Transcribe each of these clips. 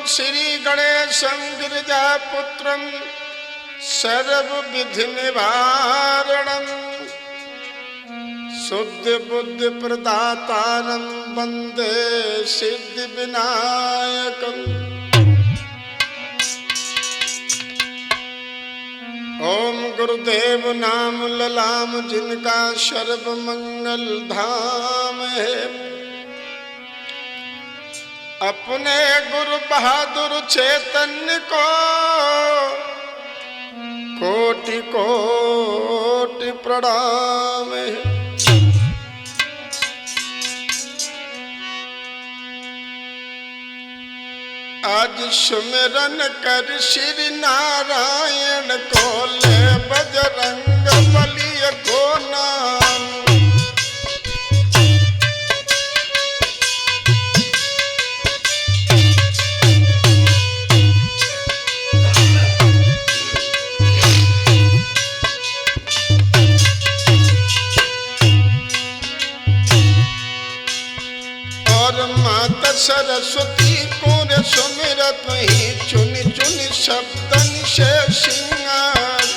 श्री गणेशं गिरिजापुत्रं सर्वविधि निवारणं शुद्धि बुद्धि प्रदातारं वंदे सिद्धि विनायकम्। ओम गुरुदेव नाम ललाम जिनका सर्व मंगल धाम है। अपने गुरु बहादुर चैतन्य को कोटि कोटि प्रणाम है। आज सुमिरन कर श्री नारायण को ले बजरंग बली को नाम। और माता सरस्वती को सुमिरत ही चुनि चुनि शब्दन से सिंगार।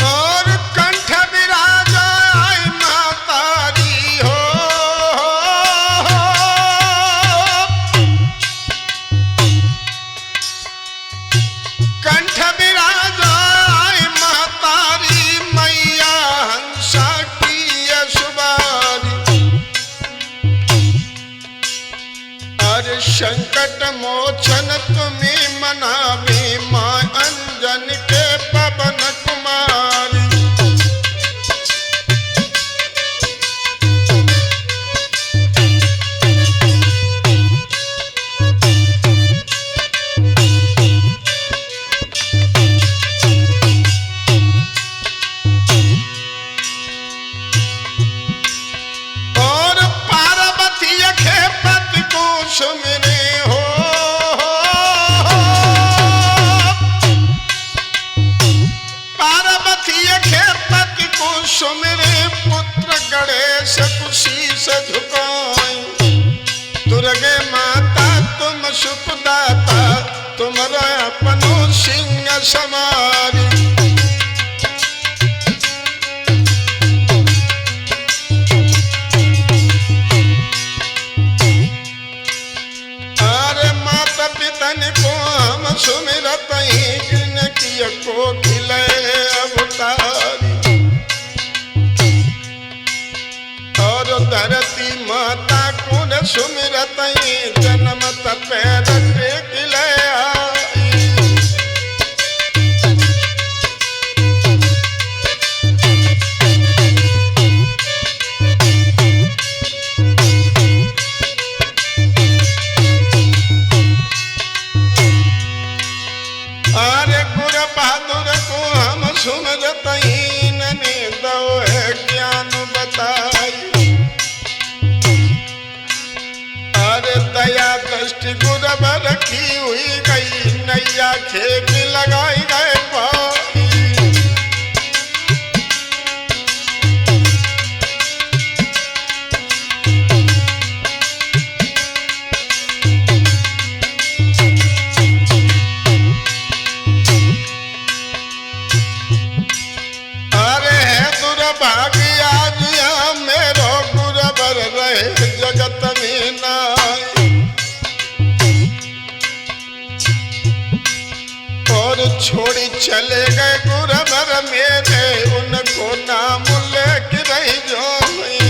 और कंठ विराजा आई मातारी हो। कंठ विराजा आई मातारी मैया हंसा की सुबारी। अरे संकट मोचन तुम्हें मनावी माँ अंजन के पवन कुमारी। सुमिरे हो पार्वती के पति को सुमिरे पुत्र गणेश शीश झुकाई। दुर्गे माता तुम सुखदाता तुम्हारा अपनो सिंह समारी। पितन को हम सुमिरत ही गिनती को खिले अवतारी। और धरती माता को सुमिरत ही जन्म पैर खिले आई। अरे गुरु बहादुर को हम सुमिरत ही ने दो है ज्ञान बताई। अरे दया दृष्टि गुरु रखी हुई गई नैया खेत लगाई गए पाई। भागी आज यहाँ मेरो गुरबर रहे जगत में नाई। और छोड़ी चले गए गुरबर मेरे उनको नाम लेके रही जो नहीं।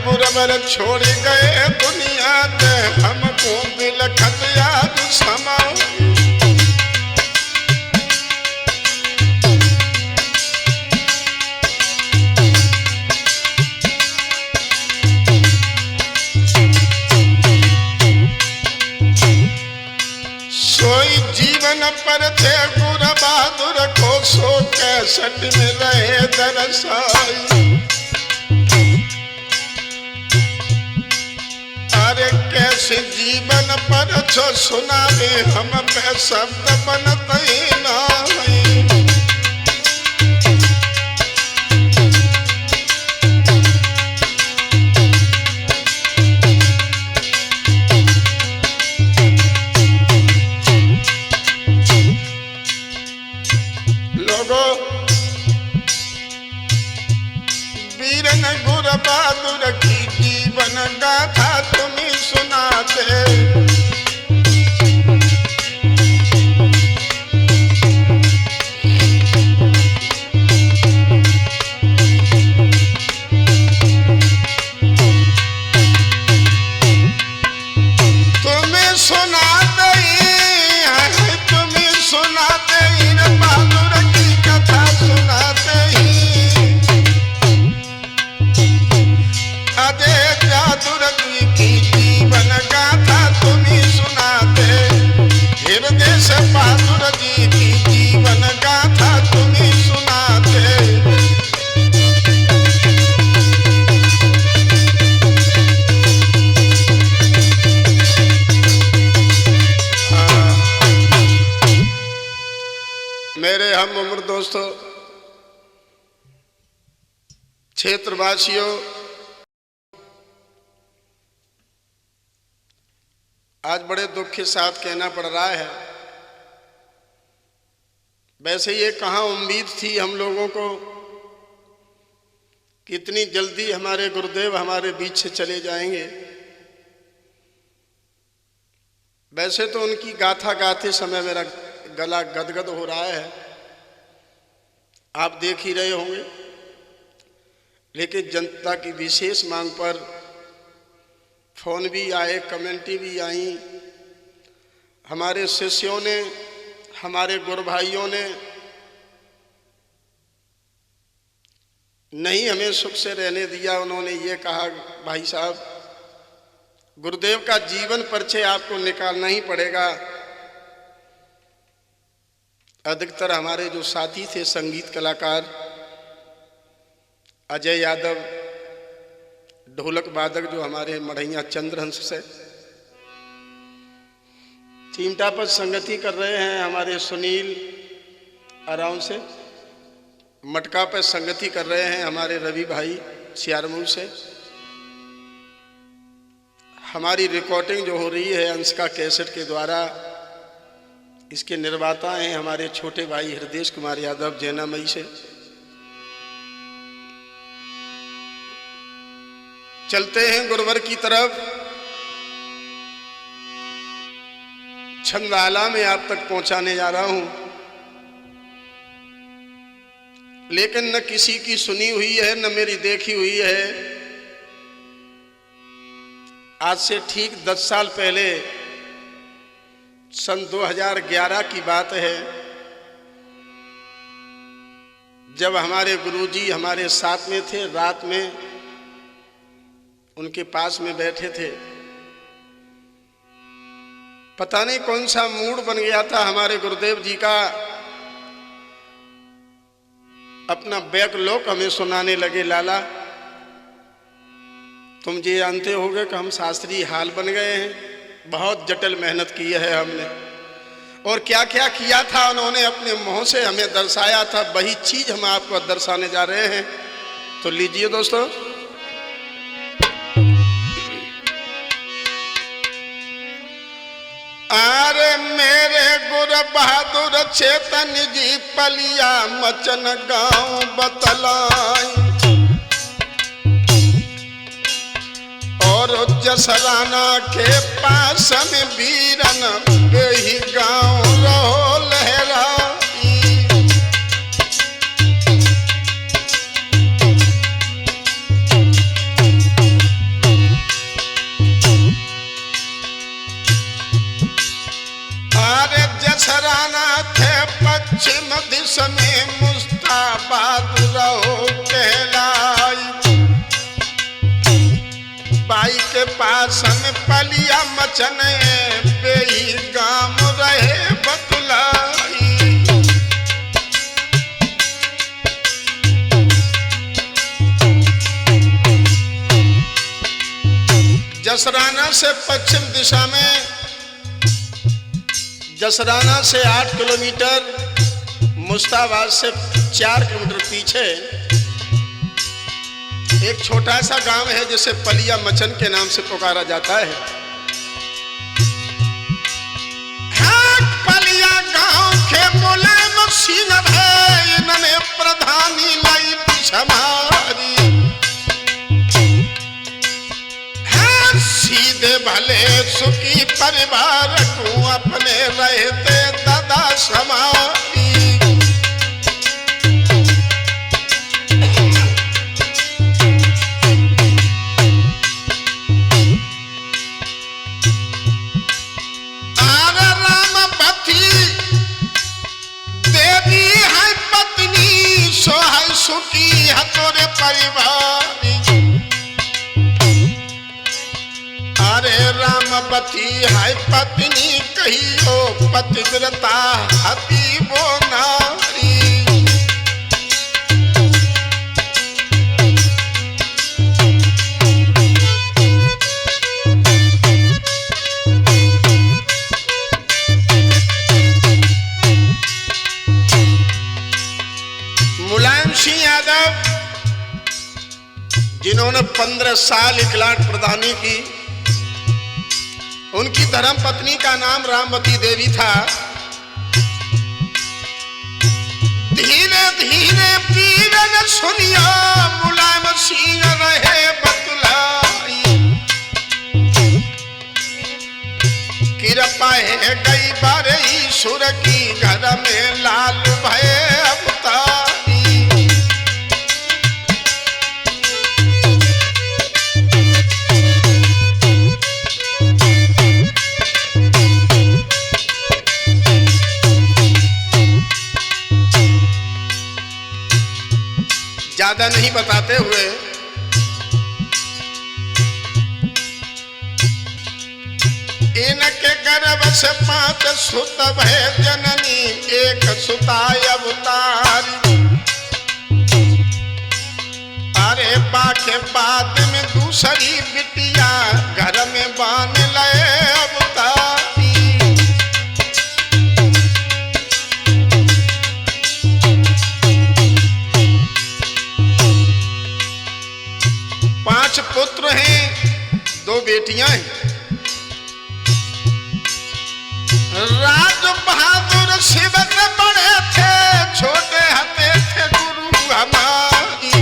गुरबर छोड़ गए दुनिया ने हमको बिलखत याद समाओ। जीवन पर थे गुरु बहादुर को, सो 61 में रहे दरसाई। अरे कैसे जीवन पर छो सुनावे, हम पे शब्द बनत ही नहीं। वीरन गुरु बहादुर की जीवन गाथा तुम्हें सुनाते। तुम्हें सुनाते ही, तुम्हें सुनाते ही, बहादुर की कथा सुनाते ही। अजय बहादुर की जीवन गाथा तुम्हें सुनाते। हृदय से बहादुर जी की जीवन गाथा तुम्हें सुनाते। मेरे हम उम्र दोस्तों, क्षेत्रवासियों, आज बड़े दुख के साथ कहना पड़ रहा है, वैसे ये कहाँ उम्मीद थी हम लोगों को कि इतनी जल्दी हमारे गुरुदेव हमारे बीच से चले जाएंगे। वैसे तो उनकी गाथा गाते समय मेरा गला गदगद हो रहा है, आप देख ही रहे होंगे। लेकिन जनता की विशेष मांग पर फोन भी आए, कमेंटी भी आई, हमारे शिष्यों ने, हमारे गुरु भाइयों ने नहीं हमें सुख से रहने दिया। उन्होंने ये कहा, भाई साहब गुरुदेव का जीवन परिचय आपको निकालना ही पड़ेगा। अधिकतर हमारे जो साथी थे संगीत कलाकार, अजय यादव ढोलक वादक जो हमारे मढ़ैया चंद्रहंस से, चिमटा पर संगति कर रहे हैं हमारे सुनील अराउंड से, मटका पर संगति कर रहे हैं हमारे रवि भाई सियारमऊ से। हमारी रिकॉर्डिंग जो हो रही है अंशका कैसेट के द्वारा, इसके निर्माता हैं हमारे छोटे भाई हृदय कुमार यादव जैनामई से। चलते हैं गुरुवर की तरफ। छंदाला में आप तक पहुंचाने जा रहा हूं, लेकिन न किसी की सुनी हुई है न मेरी देखी हुई है। आज से ठीक 10 साल पहले सन 2011 की बात है, जब हमारे गुरुजी हमारे साथ में थे, रात में उनके पास में बैठे थे। पता नहीं कौन सा मूड बन गया था हमारे गुरुदेव जी का, अपना बैकलॉग हमें सुनाने लगे। लाला तुम ये जानते होगे कि हम शास्त्रीय हाल बन गए हैं, बहुत जटिल मेहनत की है हमने, और क्या क्या किया था उन्होंने अपने मुंह से हमें दर्शाया था, वही चीज हम आपको दर्शाने जा रहे हैं। तो लीजिए दोस्तों। अरे मेरे गुरु बहादुर चेतन जी पलिया मचन गांव बतलाई, और जसराना के पास में वीरन बेही गांव रहो लहराई। अरे जसराना थे पश्चिम दिशा में मुस्ताबाद रहो कहलाई। बाई के पास में पलिया मचने बेही गांव रहे जसराना से पश्चिम दिशा में, जसराना से 8 किलोमीटर, मुस्ताबाद से 4 किलोमीटर पीछे एक छोटा सा गांव है जिसे पलिया मचन के नाम से पुकारा जाता है। हाँ, पलिया गांव के मुलायम सीनब है, इन्होंने प्रधानी लाई क्षमारी। सीधे भले सुखी परिवार को अपने रहते दादा समारी। आरे रामपति देवी है पत्नी, सो है सुखी है तोरे परिवारी। अरे रामपति है पत्नी कहियो पतिव्रता हती वो नारी। मुलायम सिंह यादव जिन्होंने 15 साल इकलाट प्रधानी की, उनकी धर्म पत्नी का नाम रामवती देवी था। धीरे धीरे पीरन सुनिया मुलायम सिंह रहे बतलाई। कृपा है गई बारे ईश्वर की, घर में लाल भय अवतारी। ज्यादा नहीं बताते हुए इनके गर्भ से 5 सुत भय जननी, एक सुता अवतारी। अरे बाके बाद में दूसरी बिटिया घर में बान लय अवतारी। पांच पुत्र हैं, 2 बेटियां हैं। राज बहादुर शिवक बड़े थे, छोटे हते थे गुरु हमारी।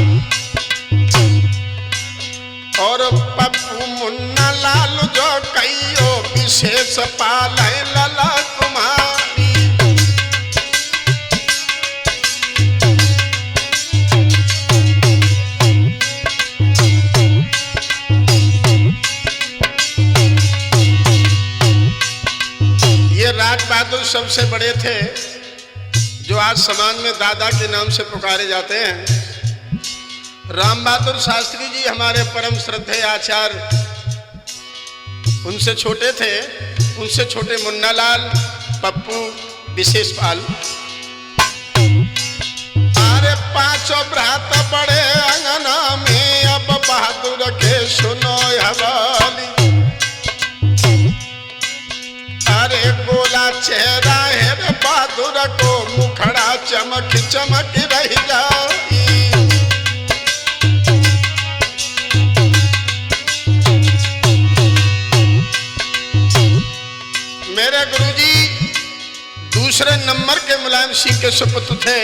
और पप्पू मुन्ना लाल जो कईयो विशेष पाले लला कुमारी। राज बहादुर सबसे बड़े थे, जो आज समाज में दादा के नाम से पुकारे जाते हैं। राम बहादुर शास्त्री जी हमारे परम श्रद्धेय आचार्य, उनसे छोटे थे, उनसे छोटे मुन्नालाल, पप्पू, विशेष पाल। अरे 5 भ्रात बड़े अंगना में, अब बहादुर के सुनो हवाली। अरे गोला चेहरा है रे बहादुर को, मुखड़ा चमक चमक रह जाई। मेरे गुरुजी दूसरे नंबर के मुलायम सिंह के सुपुत्र थे।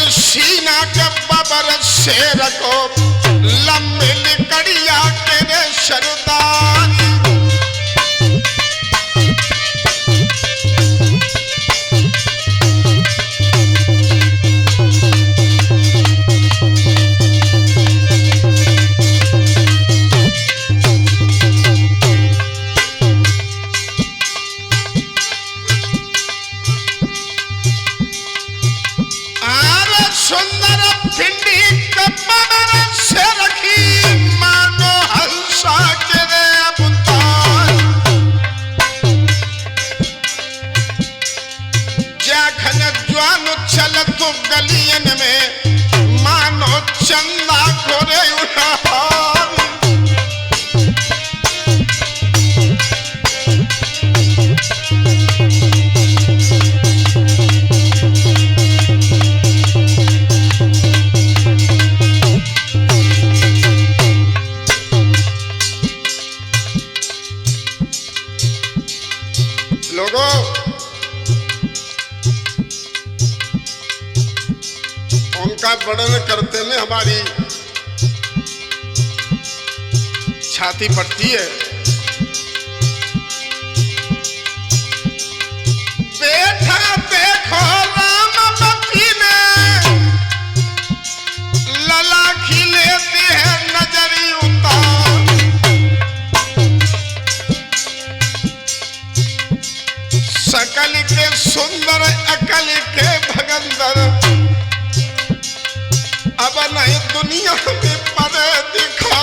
सीना के बबर शेर को लंबी लिकड़िया के रे सरदारी। चलत गलियन में मानो चंदा घोरे उठार। लोगों, उनका वर्णन करते में हमारी छाती पड़ती है। बेटा देखो रामवती ने लला खिलेते हैं नजरी उतार। सकल के सुंदर अकल के भगंदर अब नहीं दुनिया में परे दिखा।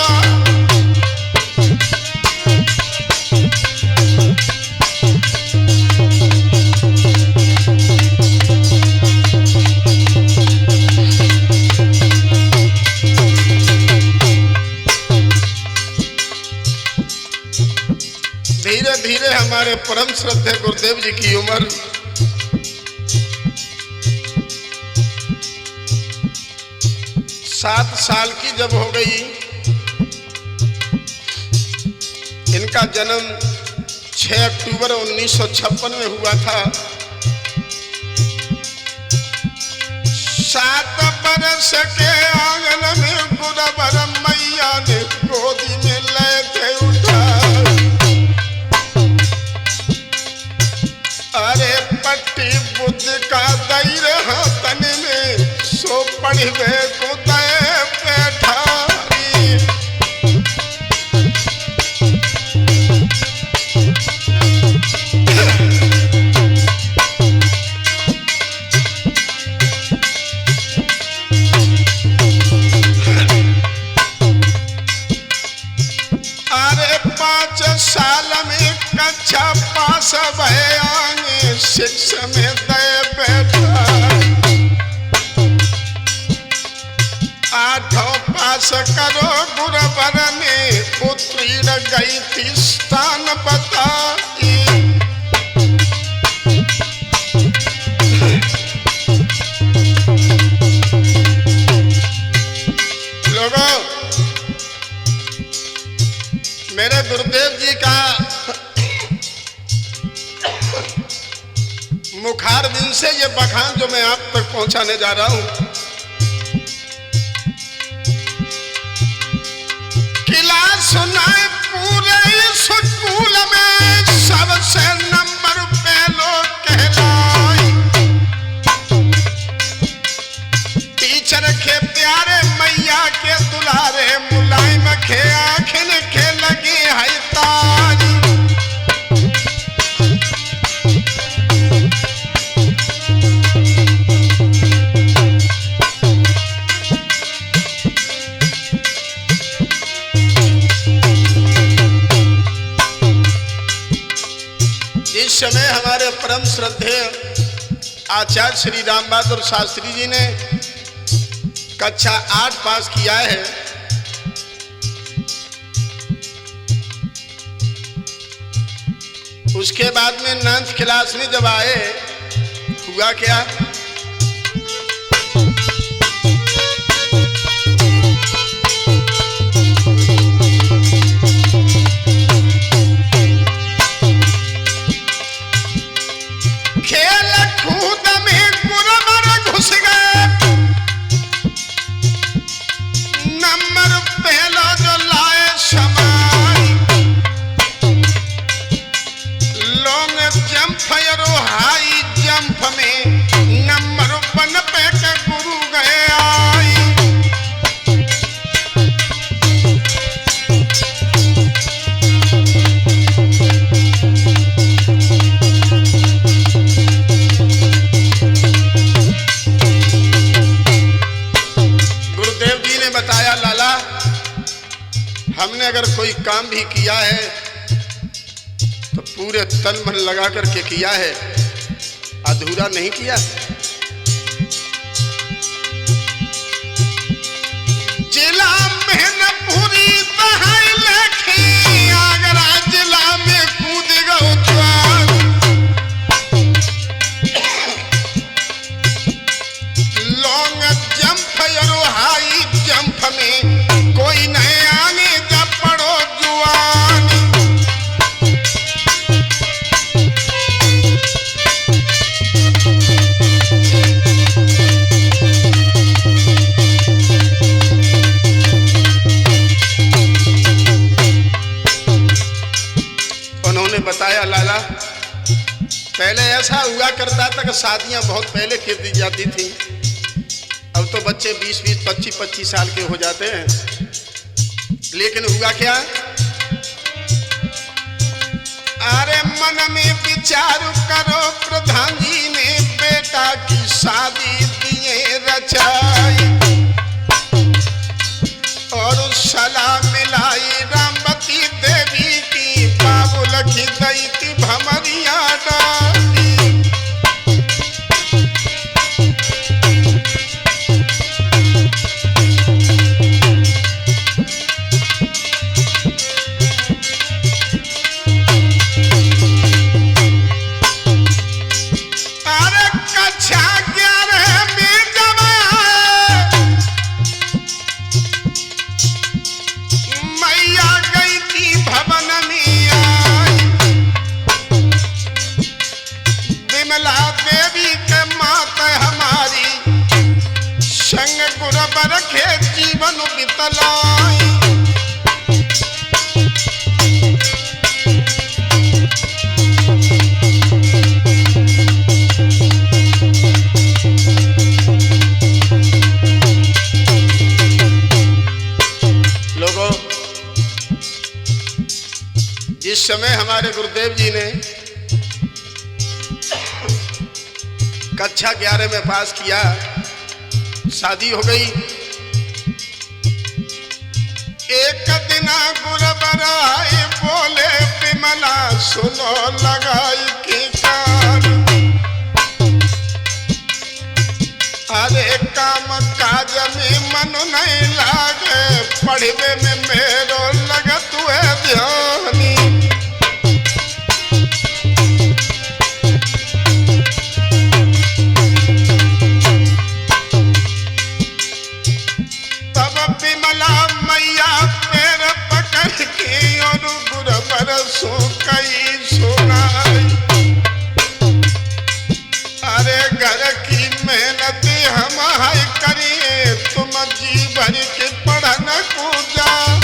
धीरे धीरे हमारे परम श्रद्धेय गुरुदेव जी की उम्र 7 साल की जब हो गई, इनका जन्म 6 अक्टूबर 1956 में हुआ था। 7 बरस के आंगन में गुरबर मैया ने गोदी में लेते उठा। अरे पट्टी बुद्ध का दई रहा तन में सो पढ़वे को दे बैठारी। अरे 5 साल में कक्षा पास भयाने शिक्षा में दे बैठा। 8 पास करो गुरुवर ने उत्तीर्ण गई थी स्थान बताई। लोगों, मेरे गुरुदेव जी का मुखारबिंद से ये बखान जो मैं आप तक पहुंचाने जा रहा हूं। क्लास सुनाए पूरे स्कूल में सबसे नंबर पहलो कहलाई। टीचर के प्यारे मैया के दुलारे मुलायम के आखिन के लगी है तारी। इस समय हमारे परम श्रद्धेय आचार्य श्री राम बहादुर शास्त्री जी ने कक्षा 8 पास किया है। उसके बाद में 9th क्लास में जब आए, हुआ क्या, खेल कूद में गुरुवर घुस गए। नंबर पहला जो लाए समाई। लॉन्ग जंप और हाई जंप में नंबर 1 पे के गुरु गए आई। बताया, लाला, हमने अगर कोई काम भी किया है तो पूरे तन मन लगा करके किया है, अधूरा नहीं किया। पहले ऐसा हुआ करता था कि शादियां बहुत पहले कर दी जाती थी। अब तो बच्चे 20-20, 25-25 साल के हो जाते हैं। लेकिन हुआ क्या, अरे मन में विचार करो, प्रधान जी ने बेटा की शादी दिए रचाई और सलाह मिलाई रामवती देवी की, बाबुल की दई की भमरिया डाली। रखे जीवन बितलाई, लोगों जिस समय हमारे गुरुदेव जी ने कक्षा 11 में पास किया, शादी हो गई। एक दिन गुरबराए बोले विमला सुनो लगाई की कार, अरे काम काज में मन नहीं लागे, पढ़वे में मेरो लगत हुए ध्यानी। कई सुनाई, अरे घर की मेहनत हम हाय करिए, तुम जीवन के पढ़न को जाओ।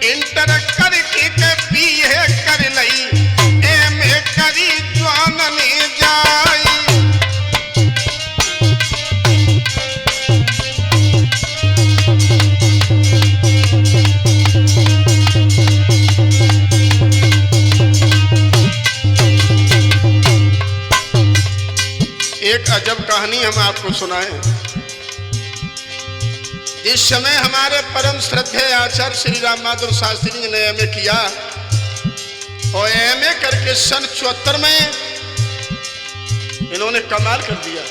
इंटर करके बीए कर लई, एमए करी जानने जाई। एक अजब कहानी हम आपको सुनाएं। इस समय हमारे परम श्रद्धेय आचार्य श्री राम बहादुर शास्त्री जी ने एमए किया और एमए करके सन 74 में इन्होंने कमाल कर दिया।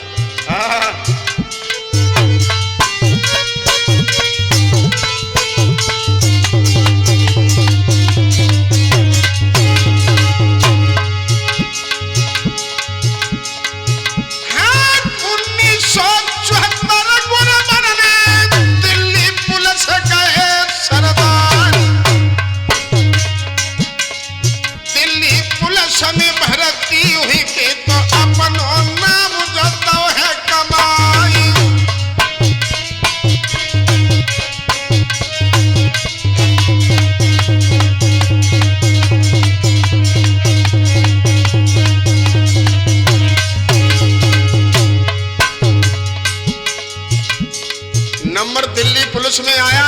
नंबर दिल्ली पुलिस में आया,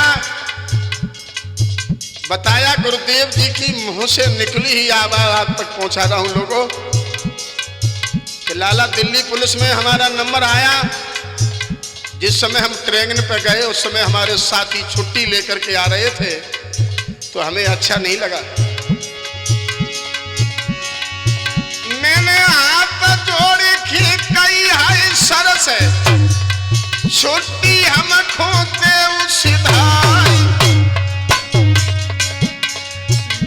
बताया गुरुदेव जी की मुंह से निकली ही आवाज आज तक पहुंचा रहा हूं लोगों कि लाला दिल्ली पुलिस में हमारा नंबर आया। जिस समय हम ट्रेन पे गए उस समय हमारे साथी छुट्टी लेकर के आ रहे थे तो हमें अच्छा नहीं लगा। मैंने हाथ जोड़े कई हाय सरस है, छुट्टी हम खोते सिधाई,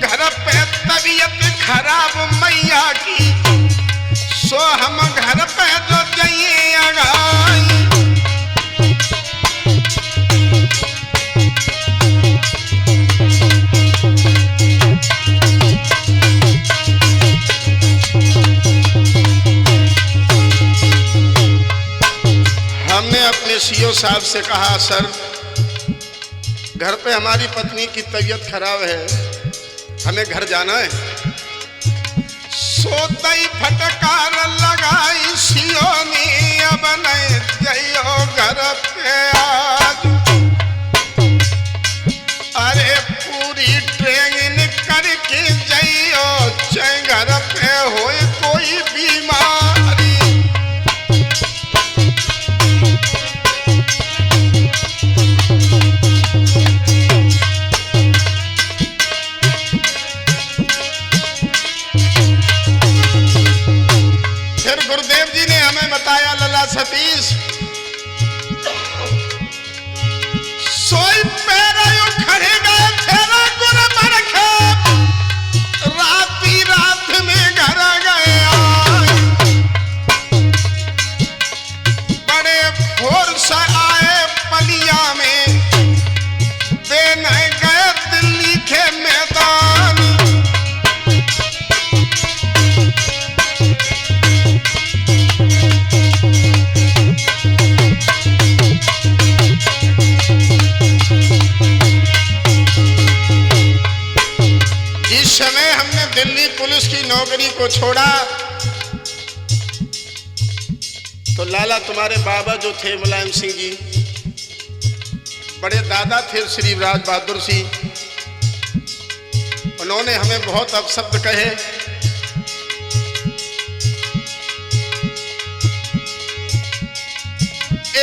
घर पे तबीयत खराब मैया की, सो हम हम घर पे जो जाइए अगाई। हमने अपने सीओ साहब से कहा, सर घर पे हमारी पत्नी की तबीयत खराब है, हमें घर जाना है। सोतई फटकार लगाई सीओ नी, अब नहीं जाइयो घर पे आज। अरे पूरी ट्रेनिंग करके जाइयो, चाहे घर पे हो कोई बीमारी। गुरुदेव जी ने हमें बताया, लला सतीश सोई पैर खड़े गए फेरा गुर मर के, राती रात में घर गए। बड़े भोर से आए पलिया में, देने गए दिल्ली के मैदान। समय हमने दिल्ली पुलिस की नौकरी को छोड़ा तो लाला तुम्हारे बाबा जो थे मुलायम सिंह जी, बड़े दादा थे श्री राज बहादुर सिंह, उन्होंने हमें बहुत अपशब्द कहे।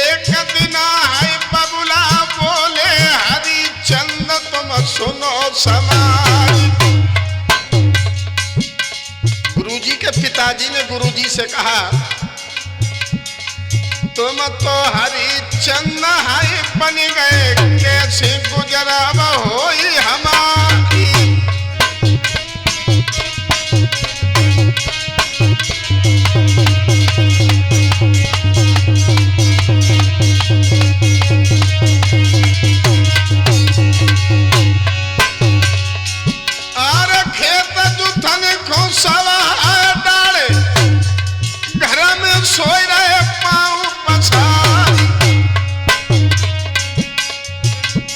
एक दिन है बबुला बोले, हरिचंद तुम सुनो समाज। गुरुजी के पिताजी ने गुरुजी से कहा, तुम तो हरिचंद है बन गए, कैसे गुजराव होई हमारी। और खेत जुथन को सवा डाले, घर में सोए रहे पाँव पसार।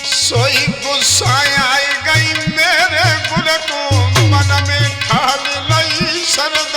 सोई गुस्सा आई गई मेरे गुल को, मन में ठाल लई सरदारी।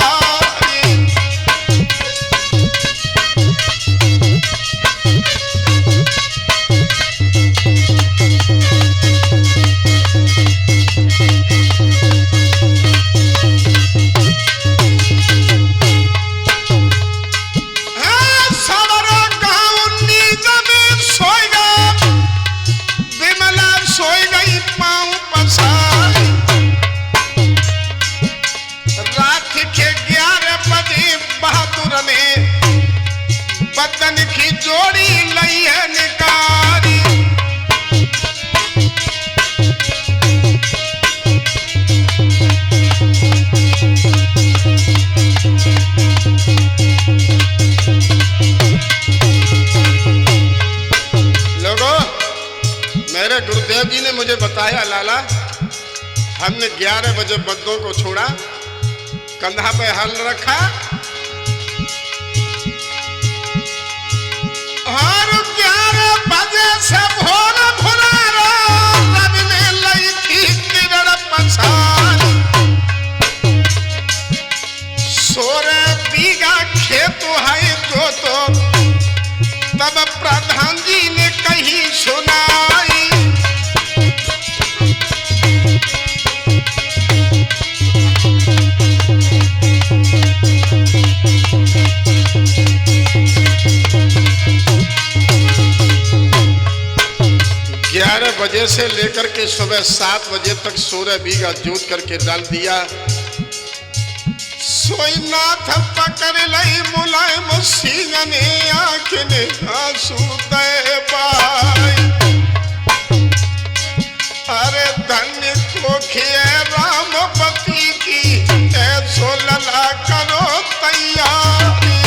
बदन की जोड़ी लई है निकारी। लोगों, मेरे गुरुदेव जी ने मुझे बताया, लाला हमने 11 बजे बद्दों को छोड़ा, कंधा पे हल रखा और 11 बजे से भोर भुलारो, रब ने लई थी किरण पछाड़। 16 बीघा खेत है तो तब प्रधान जी ने कही सुनाई। बजे से लेकर के सुबह 7 बजे तक 16 बीघा जोत करके डाल दिया। सोईनाथ पकड़ लई मुलायम सिंह ने, आँख ने आंसू दे पाई। अरे धन्य कोखिए रामपति की, ऐसो लला करो तैयारी।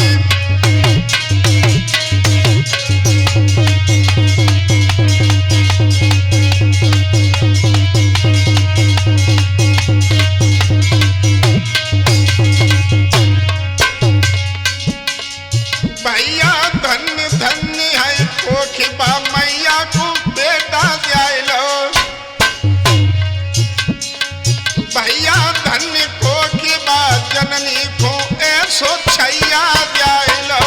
भैया धन्य धन्य है कोखिबा मैया को बेटा जायलो। भैया धन्य कोखिबा जननी को ऐसो छैया जायलो।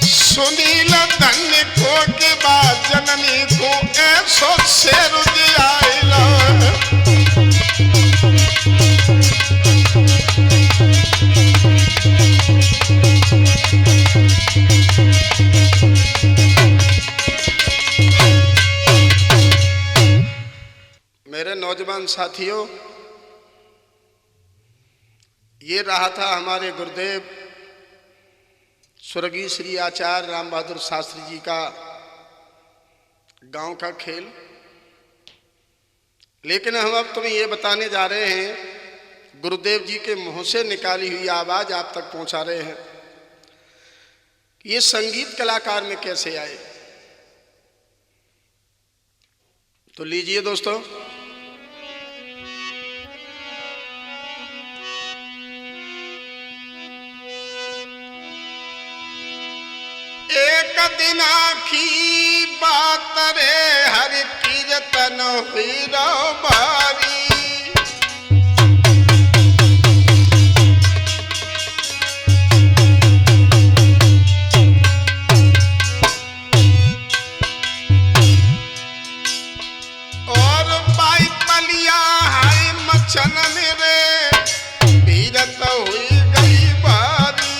सुनील धन्य को के बाद जननी को ऐसो शेर दियाइला। मेरे नौजवान साथियों, ये रहा था हमारे गुरुदेव स्वर्गीय श्री आचार्य राम बहादुर शास्त्री जी का गांव का खेल। लेकिन हम अब तुम्हें ये बताने जा रहे हैं, गुरुदेव जी के मुंह से निकाली हुई आवाज आप तक पहुंचा रहे हैं कि ये संगीत कलाकार में कैसे आए। तो लीजिए दोस्तों, एक दिन की बात रे हर कीर्तन हुई बारी। और बाई पलिया हरी मचन रे वीरत हुई गई बारी।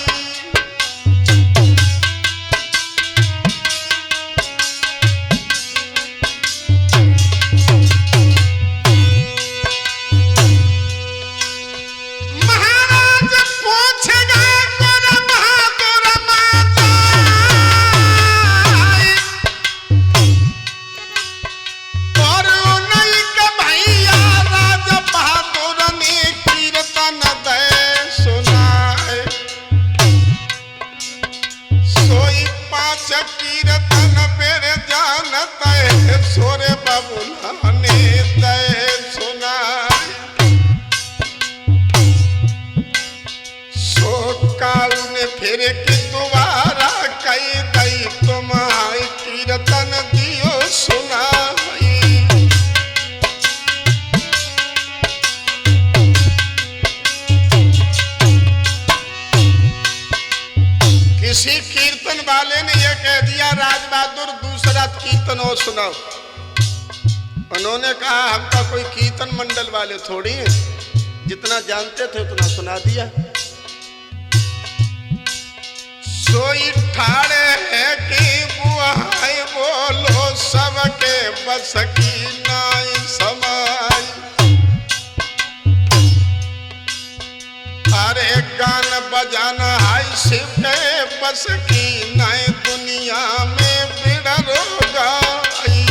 कीर्तन बेर जानत है सोरे बाबूला ने दे सुना। सो काल ने फिर के दोबारा कई दई तुम्हारी कीर्तन दियो सुना। किसी कीर्तन वाले ने यह कह दिया राज बहादुर दूसरा कीर्तन और सुनाओ। उन्होंने कहा हम तो कोई कीर्तन मंडल वाले थोड़ी हैं, जितना जानते थे उतना सुना दिया। सोई ठाड़े है कि बुआई बोलो सबके बस की नाई समाई। अरे गान बजाना है शिव के बस की नए दुनिया में बिड़र गई।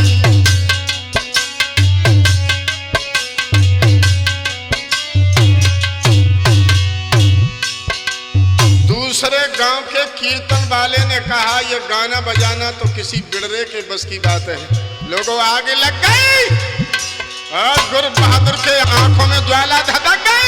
दूसरे गांव के कीर्तन वाले ने कहा यह गाना बजाना तो किसी बिड़रे के बस की बात है। लोगों आगे लग गई और गुरु बहादुर के आंखों में ज्वाला धधक गई।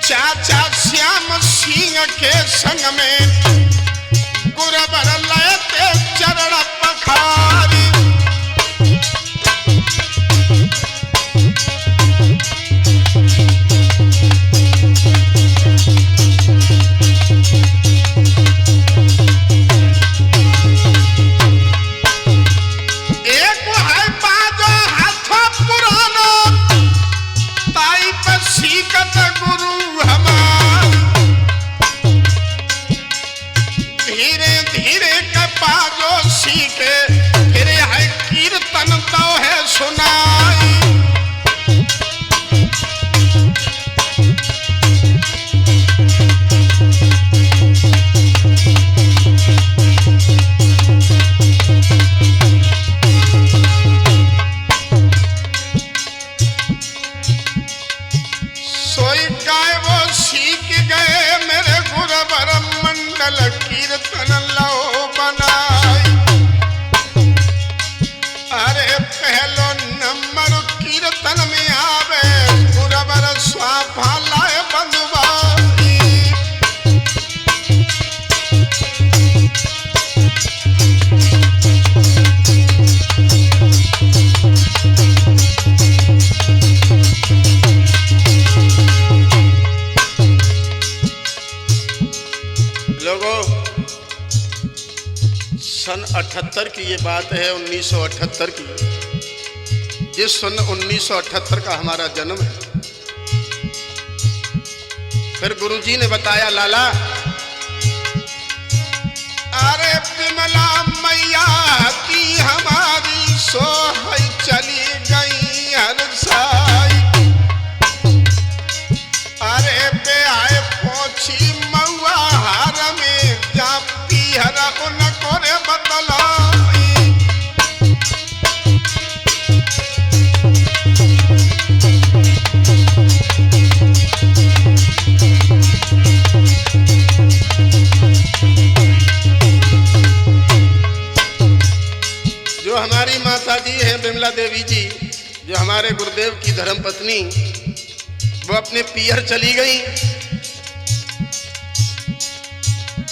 चाचा श्याम सिंह के संग में की ये बात है 1978 की, जिस सन 1978 का हमारा जन्म है। फिर गुरुजी ने बताया, लाला अरे विमला मैया की हमारी सोहई चली गई हरसाई, अरे बे आए पहुंची मऊआ हार में जा पीहर उनको रे बतलाई। जो हमारी माता जी हैं विमला देवी जी, जो हमारे गुरुदेव की धर्म पत्नी, वो अपने पियर चली गई।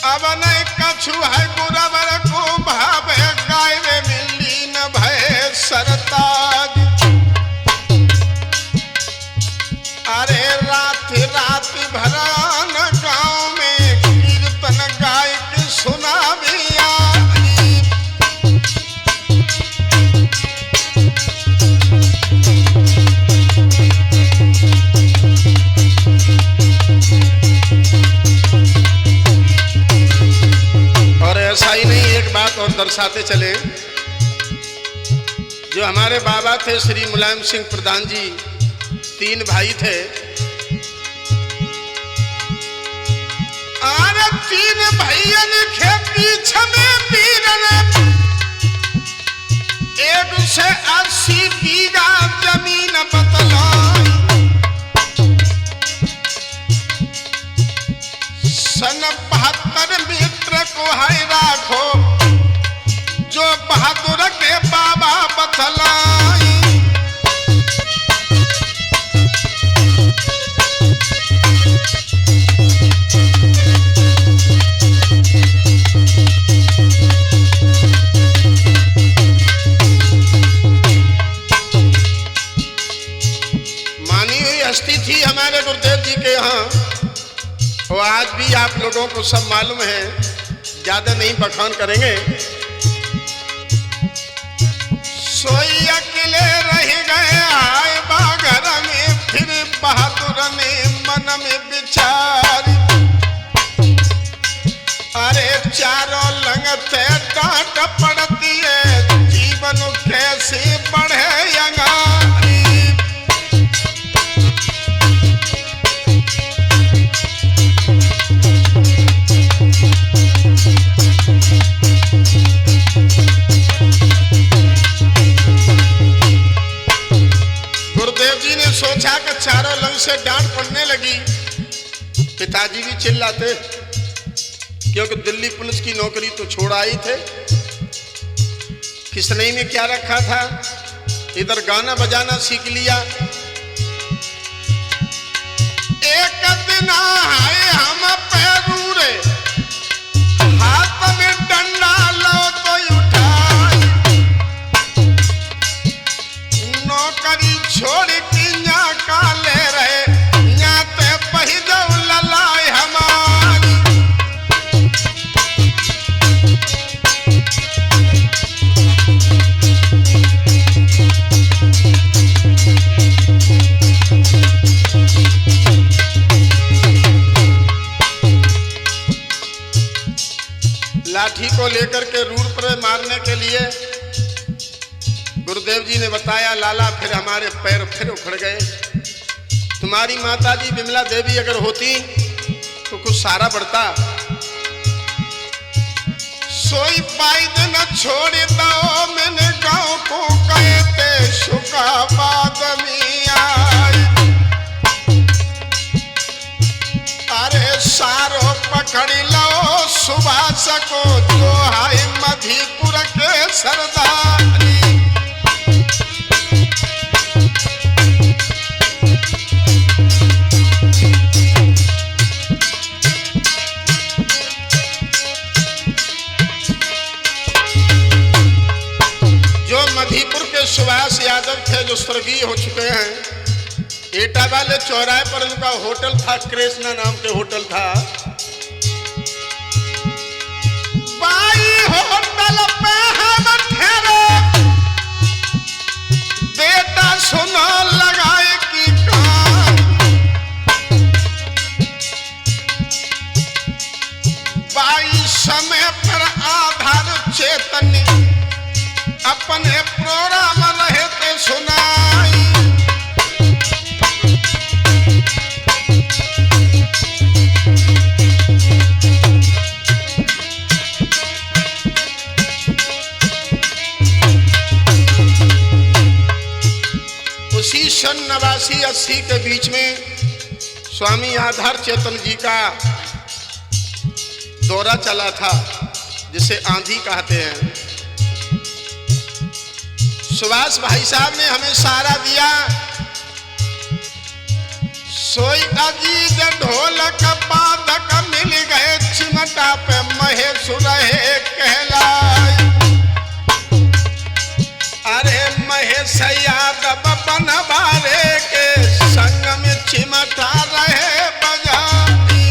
अब नहीं कछु है गुरवर को भावे गायवे मिली न भय सरताज, अरे रात रात भरान गांव में कीर्तन गाय के सुना भी ऐसा ही नहीं, एक बात और दर्शाते चले। जो हमारे बाबा थे श्री मुलायम सिंह प्रधान जी, 3 भाई थे। और 3 भाइयन के पीछे में वीरन 180 बीघा जमीन बतलाई। सन 72 मित्र को है राखो, जो बहादुर के बाबा बतलाई। मानी हुई हस्ती थी हमारे गुरुदेव जी के यहाँ, वो आज भी आप लोगों को सब मालूम है, ज्यादा नहीं बखान करेंगे। सोई अकेले रह गए आए बागर में, फिर बहादुर ने मन में विचार, अरे चारों लंगते डांट पड़ती है, जीवन कैसे बढ़े अंगारी। सोचा कि चारों लंग से डांट पड़ने लगी। पिताजी भी चिल्लाते, क्योंकि दिल्ली पुलिस की नौकरी तो छोड़ आई थे। किसनई में क्या रखा था, इधर गाना बजाना सीख लिया। एक दिन आए हम पैरूरे, हाथ में डंडा लो तो उठाई, नौकरी छोड़ काले रहे यहाँ पे पही जाऊ ललाई हमारी। लाठी को लेकर के रूढ़ पर मारने के लिए गुरुदेव जी ने बताया, लाला फिर हमारे पैर फिर उखड़ गए। तुम्हारी माता जी विमला देवी अगर होती तो कुछ सारा बढ़ता। सोई पाई दिन छोड़ दो मैंने गांव को गए थे शुकाबाद में आई, अरे सारो पकड़ लो सुभाष को, जो है मधीपुर के सरदारी। मधीपुर के सुभाष यादव थे, जो स्वर्गीय हो चुके हैं। एटा वाले चौराहे पर उनका होटल था, कृष्णा नाम के होटल था। बाई होटल पे हम 1989-80 के बीच में स्वामी आधार चेतन जी का दौरा चला था, जिसे आंधी कहते हैं। सुभाष भाई साहब ने हमें सहारा दिया। सोई अजीज ढोलक बाधक मिल गए, चिमटा पे महेश रहे कहलाए। अरे महेश यादव बनवारे के संग में चिमटा रहे बजाती।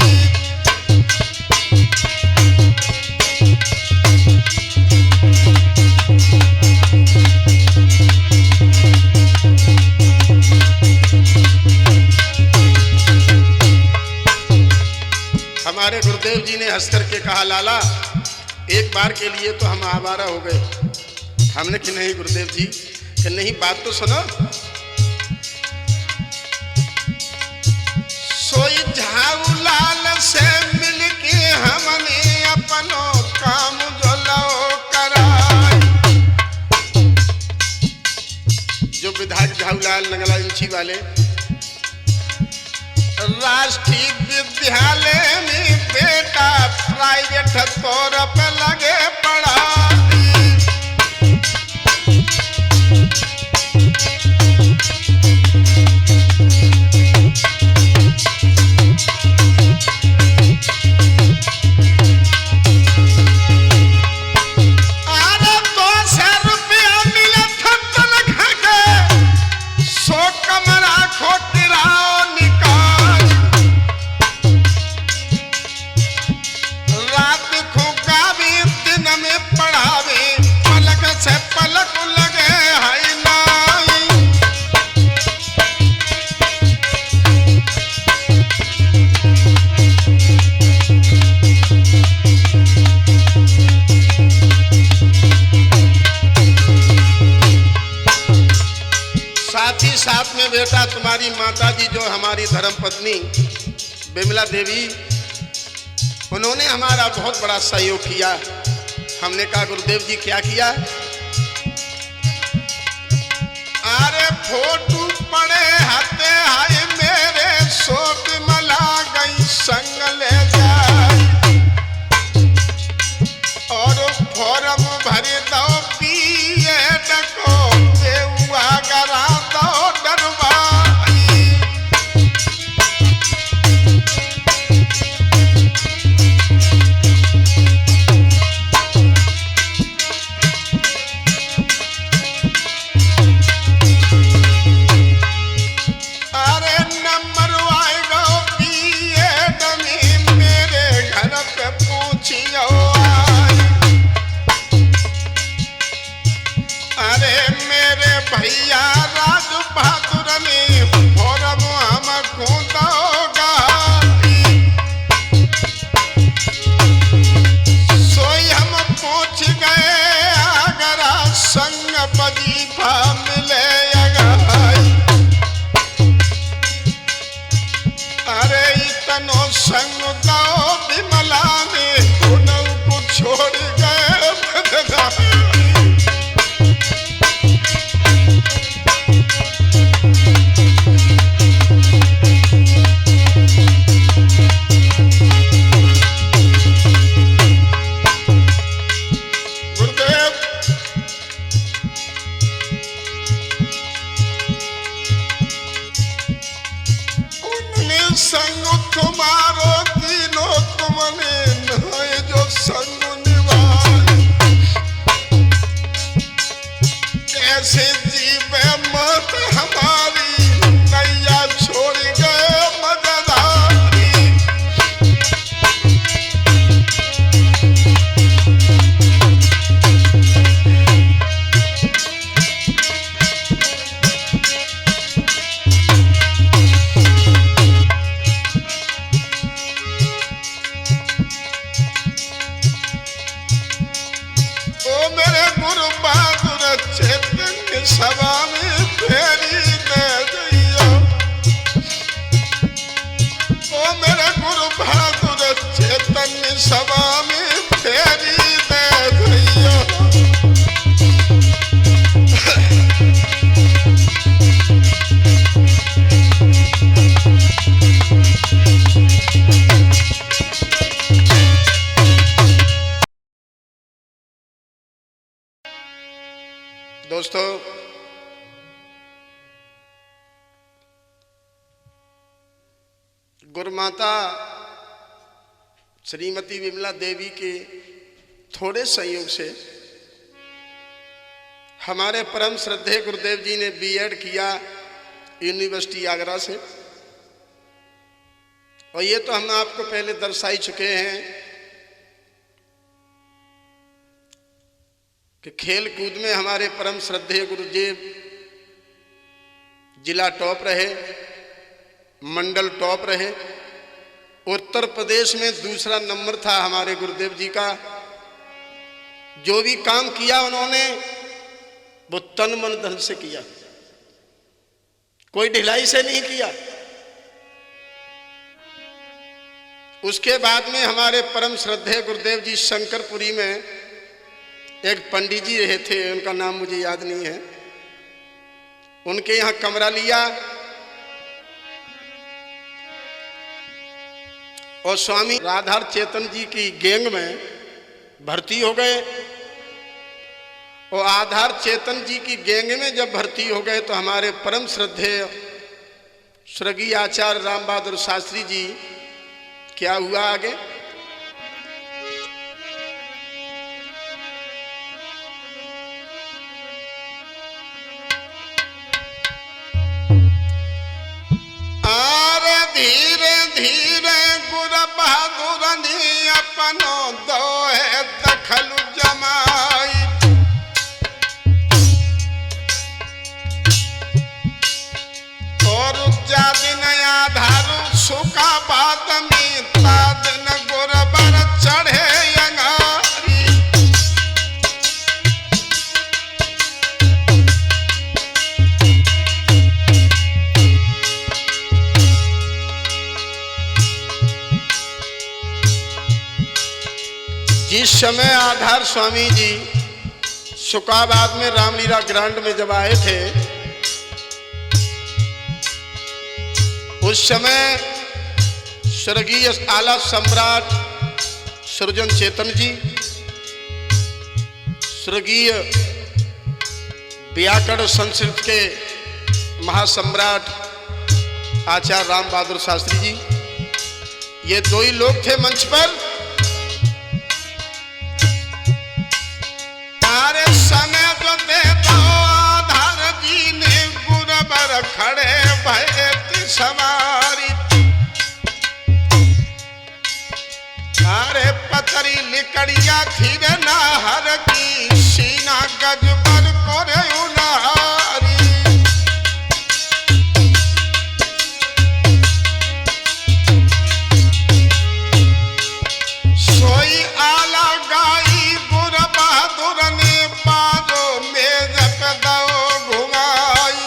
हमारे गुरुदेव जी ने हंस करके कहा, लाला एक बार के लिए तो हम आवारा हो गए। हमने कि नहीं गुरुदेव जी, कि नहीं, बात तो सुनो। सोई झाऊ लाल से मिलके हमने अपनो काम जो लो कराई। जो विधायक झाऊलाल नगला इंची वाले राष्ट्रीय विद्यालय में बेटा प्राइवेट तौर पे लगे पढ़ा। साथ में बेटा तुम्हारी माता जी जो हमारी धर्म पत्नी बिमला देवी, उन्होंने हमारा बहुत बड़ा सहयोग किया। हमने कहा गुरुदेव जी क्या किया? अरे फोटू पड़े हाथे हाय मेरे, सोट मला गई संग ले जाए, और फॉर्म भर दो पिए डको देवा गरा दो डरवाई। अरे नंबर आएगा पिए डमी मेरे घर पे पूछियो। अरे मेरे भैया राज बहादुर ने फॉर्म हमको दोगा, सोई हम पूछ गए अगर संग वजीफा मिलेगा। अरे इतनो संग दो बिमला ने दोनों को छोड़ गए बदला। संग तुम्हारो तीनों तुमने नहाए जो संग निभाए, कैसे जीवे मत हमारी नैया छोड़ गए मददारी। सभा में फेरी दे दिया, ओ मेरे गुरु बहादुर चेतन सभा में फेरी दे दिया। गुरुमाता श्रीमती विमला देवी के थोड़े संयोग से हमारे परम श्रद्धेय गुरुदेव जी ने बीएड किया यूनिवर्सिटी आगरा से। और ये तो हम आपको पहले दर्शा ही चुके हैं कि खेल कूद में हमारे परम श्रद्धेय गुरुदेव जिला टॉप रहे, मंडल टॉप रहे। उत्तर प्रदेश में दूसरा नंबर था हमारे गुरुदेव जी का। जो भी काम किया उन्होंने वो तन मन धन से किया, कोई ढिलाई से नहीं किया। उसके बाद में हमारे परम श्रद्धेय गुरुदेव जी शंकरपुरी में एक पंडित जी रहे थे, उनका नाम मुझे याद नहीं है। उनके यहां कमरा लिया और स्वामी राधा चेतन जी की गैंग में भर्ती हो गए। और आधार चेतन जी की गैंग में जब भर्ती हो गए तो हमारे परम श्रद्धेय स्वर्गीय आचार्य राम बहादुर शास्त्री जी, क्या हुआ आगे? आरे धीरे धीरे गुरु बहादुर ने अपनो दोहे दखल जमाई। और दिन आधारू सुखा बाद में तादन गुरबर चढ़े अंगारी। जिस समय आधार स्वामी जी सुकाबाद में रामलीला ग्रांड में जब आए थे, उस समय स्वर्गीय आला सम्राट सृजन चेतन जी, स्वर्गीय व्याकरण संस्कृत के महासम्राट आचार्य राम बहादुर शास्त्री जी, ये दो ही लोग थे मंच पर। तारे समय जो दे दो आधार जी ने गुरबर खड़े भय सवारी। अरे पतरी लिकड़िया थी नाहर की, सीना गजबर कोरे उनारी। सोई आला गाई गुरु बहादुर ने बाजो मेज पे दो घुमाई।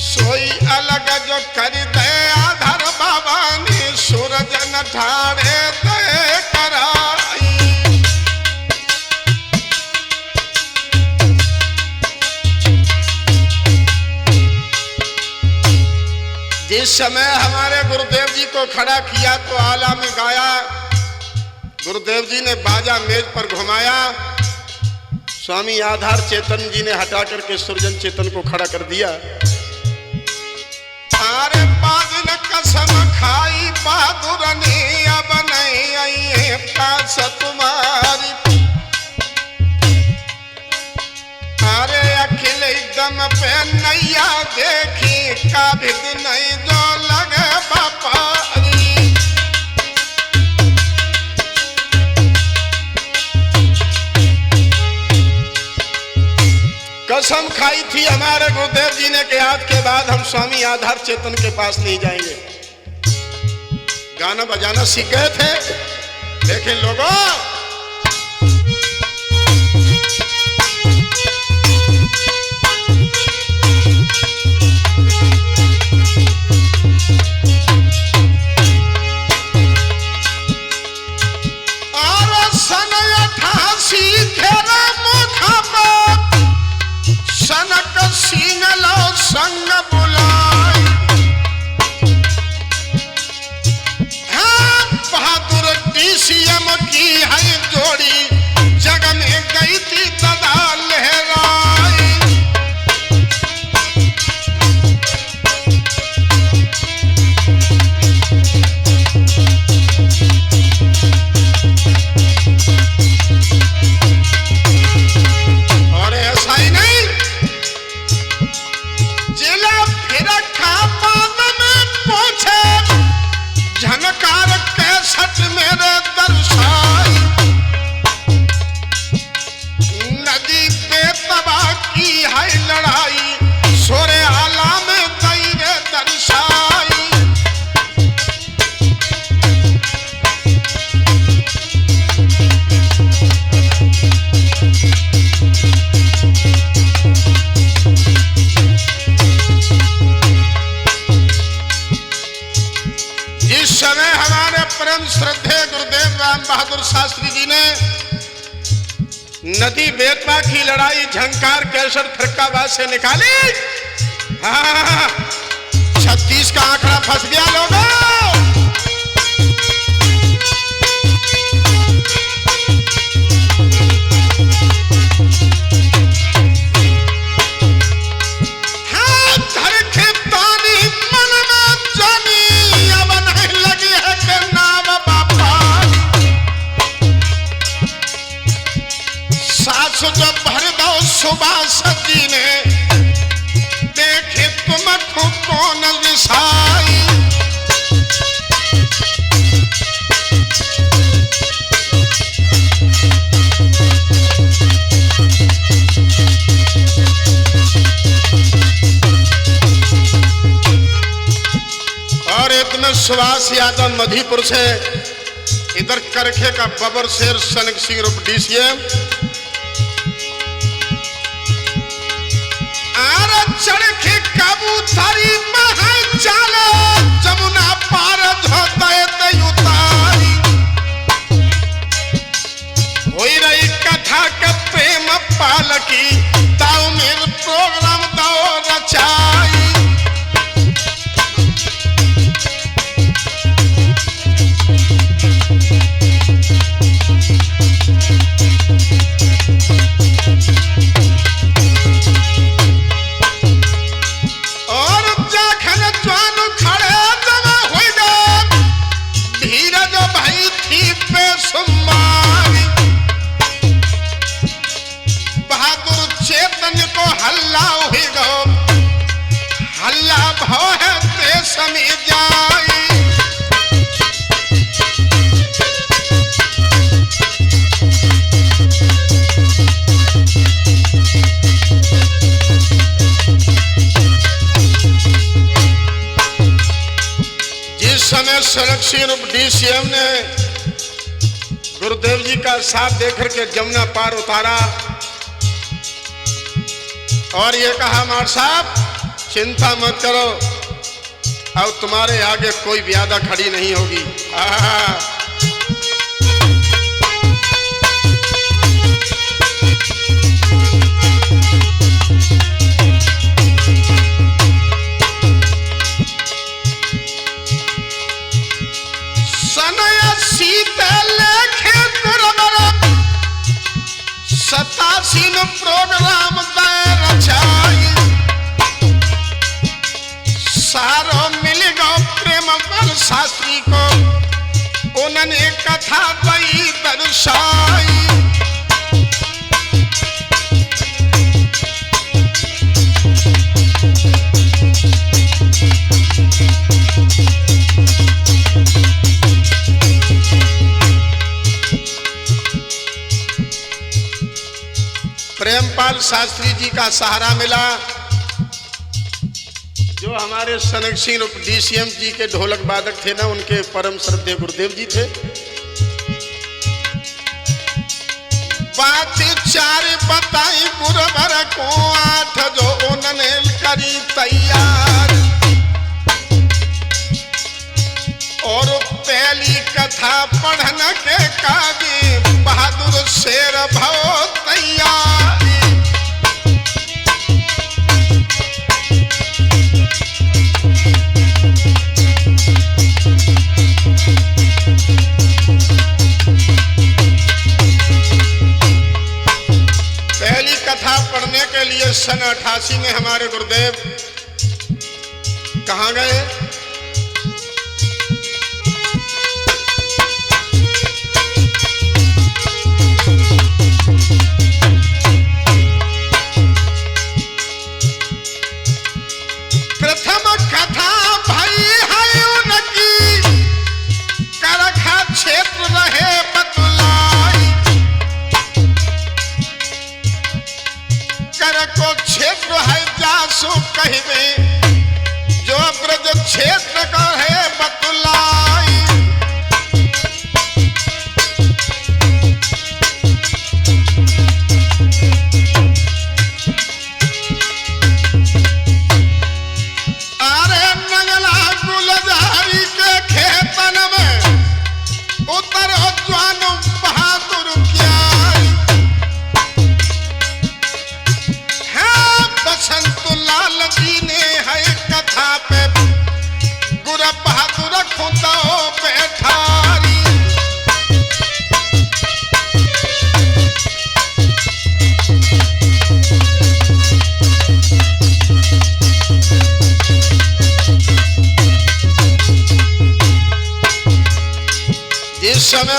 सोई अलग जो कर दे आधार बाबा ने सूरज न ठाड़े दे कराई। जिस समय हमारे गुरुदेव जी को खड़ा किया तो आला में गाया। गुरुदेव जी ने बाजा मेज पर घुमाया, स्वामी आधार चेतन जी ने हटा करके सृजन चेतन को खड़ा कर दिया। अरे बादल कसम खाई बहादुर ने, अब नहीं आई है पास तुम्हारी। अरे अखिल एकदम पे नैया देखी, काबिद नहीं जो लगे बापारी। कसम खाई थी हमारे गुरुदेव जी ने कि आज के बाद हम स्वामी आधार चेतन के पास नहीं जाएंगे। गाना बजाना सीख गए थे, लेकिन लोगों और सन 88 घेरा मुखा सनक सीन लो संग बुलाए। बहादुर DCM की है नदी बेतवा की लड़ाई झंकार केसर फरक्काबाद से निकाली। हाँ, 36 का आंकड़ा फंस गया लोगों। हाँ, धर के पानी मन में जानी, अब नहीं लगी है के नाम बापा। सास जब भर दो सुबह सजी ने, देखे तुमको कौन रिसाई। और इतने सुभाष यादव मधीपुर से, इधर करखे का बबर शेर सनक सिंह रूप डीसीएम। चढ़ के कबूतरी में चालो, जमुना पार धोते उतारी। होई रही कथा के प्रेम पालकी, दाव में प्रोग्राम दाव रचाई। सनक सिंह रूप डीसीएम ने गुरुदेव जी का साथ देकर के जमुना पार उतारा और ये कहा, मार साहब चिंता मत करो, अब तुम्हारे आगे कोई व्याधा खड़ी नहीं होगी। सतासीन प्रोग्राम रचाई, सारो मिल गो प्रेम बल शास्त्री को, उन्होंने कथा दई दर्शाई। प्रेमपाल शास्त्री जी का सहारा मिला, जो हमारे सनक सिंह रूप डीसीएम जी के ढोलक वादक थे ना, उनके परम श्रद्धेय गुरुदेव जी थे। बात 4 बताई गुरुवर को 8, जो उन्होंने करी तैयार। और पहली कथा पढ़ने के कागी, बहादुर शेर भव तैयार। पहली कथा पढ़ने के लिए सन 88 में हमारे गुरुदेव कहाँ गए? प्रथम कथा भाई है उनकी, करखा क्षेत्र रहे बतलाई। कर को क्षेत्र है जासु कहवे, जो ब्रज क्षेत्र का है बतलाई।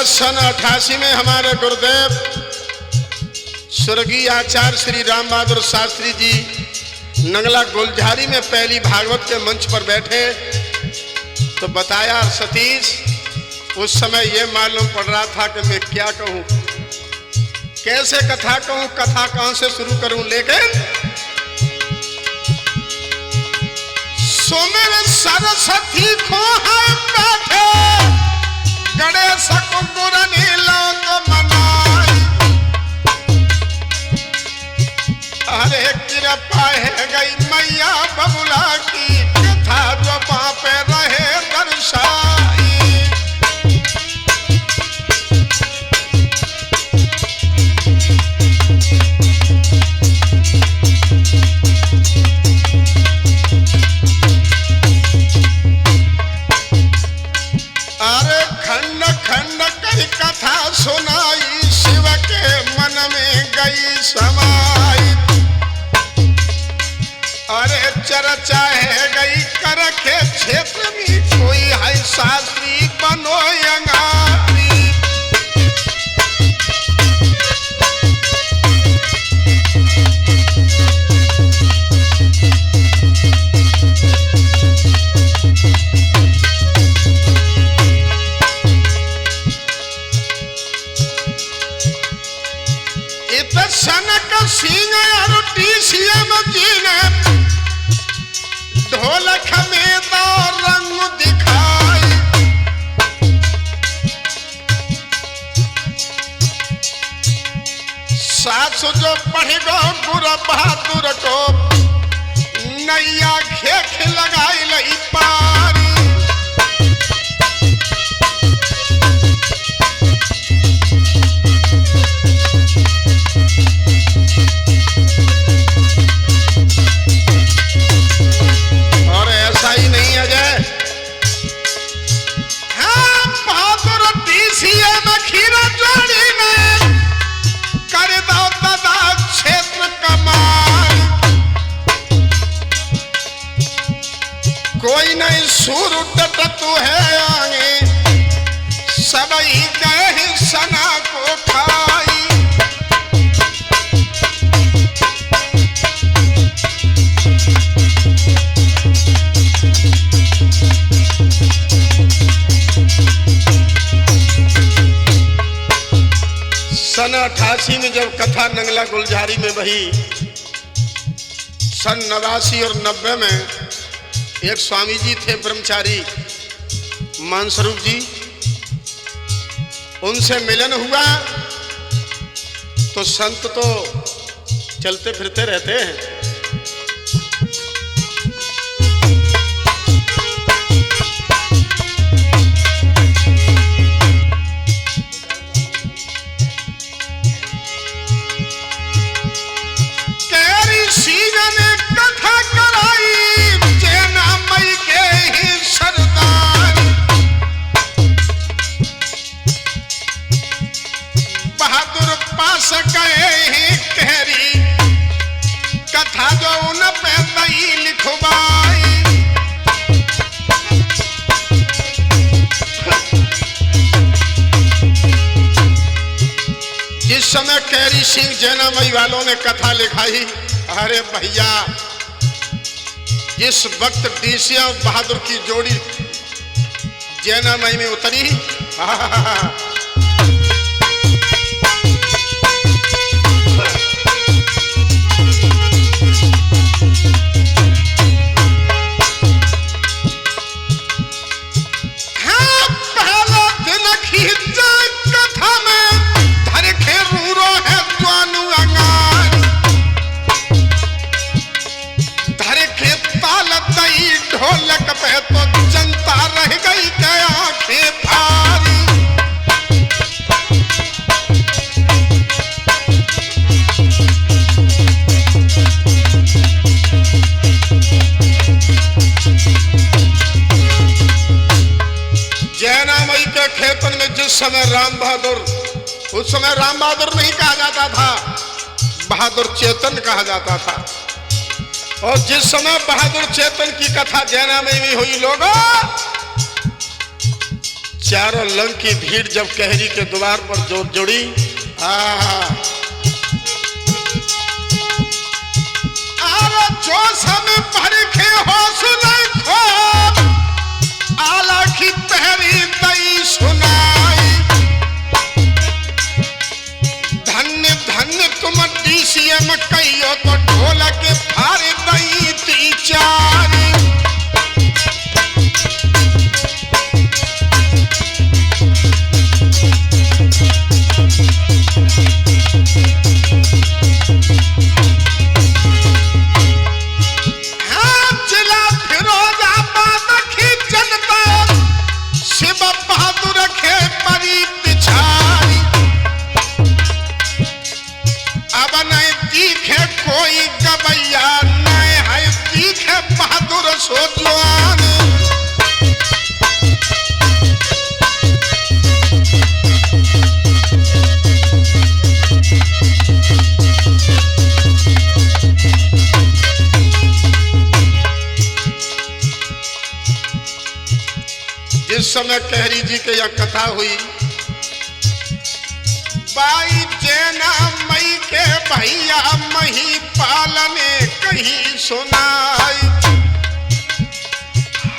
सन 88 में हमारे गुरुदेव स्वर्गीय आचार्य श्री राम बहादुर शास्त्री जी नंगला गुलझारी में पहली भागवत के मंच पर बैठे तो बताया सतीश, उस समय ये मालूम पड़ रहा था कि मैं क्या कहूं, कैसे कथा कहूं, कथा कहां से शुरू करूं, लेकिन सुमिर सरस्वती को है बैठे गणेश कुकुर नीलोक मनाई, अरे कृपा है गई मैया बबुला की कथा जो पे रहे दर्शाई। अरे खंड खंड कर कथा सुनाई, शिव के मन में गई समाई, अरे चर्चा है गई कर के क्षेत्र में कोई है शास्त्री बनो अंगारी। सनक सिंह और टीसीएम जी ने ढोलक में तो रंग दिखाई, सासु जो पढ़ गो गुरु बहादुर को नैया खेख लगाई लई पारी। और ऐसा ही नहीं अजय, हाँ बहादुर टीसीएम खीरा जोड़ी में कर दो दादा क्षेत्र कमाई, कोई नहीं सूर तू है आगे सब ही गए सना को खाई। सन 88 में जब कथा नंगला गुलझारी में बही, सन 89 और 90 में एक स्वामी जी थे ब्रह्मचारी मानस्वरूप जी, उनसे मिलन हुआ तो संत तो चलते फिरते रहते हैं, कथा जो उन पे दई लिखवाई। जिस समय कैरी सिंह जैनामई वालों ने कथा लिखाई, अरे भैया जिस वक्त डीसीएम बहादुर की जोड़ी जैनामई में उतरी, ढोलक पे तो जनता रह गई क्या आंखें फारी। जैनामई के खेतन में जिस समय राम बहादुर, उस समय राम बहादुर नहीं कहा जाता था, बहादुर चेतन कहा जाता था, और जिस समय बहादुर चेतन की कथा जैनामई में हुई, लोगों चारों लंग की भीड़ जब कहरी के द्वार पर जोर जुड़ी, जो समय परखे हौसले खो आला की पहरी दई सुनाई। धन्य धन्य तुम DCM कहियो तो ढोलक फाड़ दई ती चारी। कोई गबैया नहीं है तीखे बहादुर सोचवान। जिस समय कहरी जी के यह कथा हुई, बाई जैना मई के भैया मही पालने कहीं सुनाई।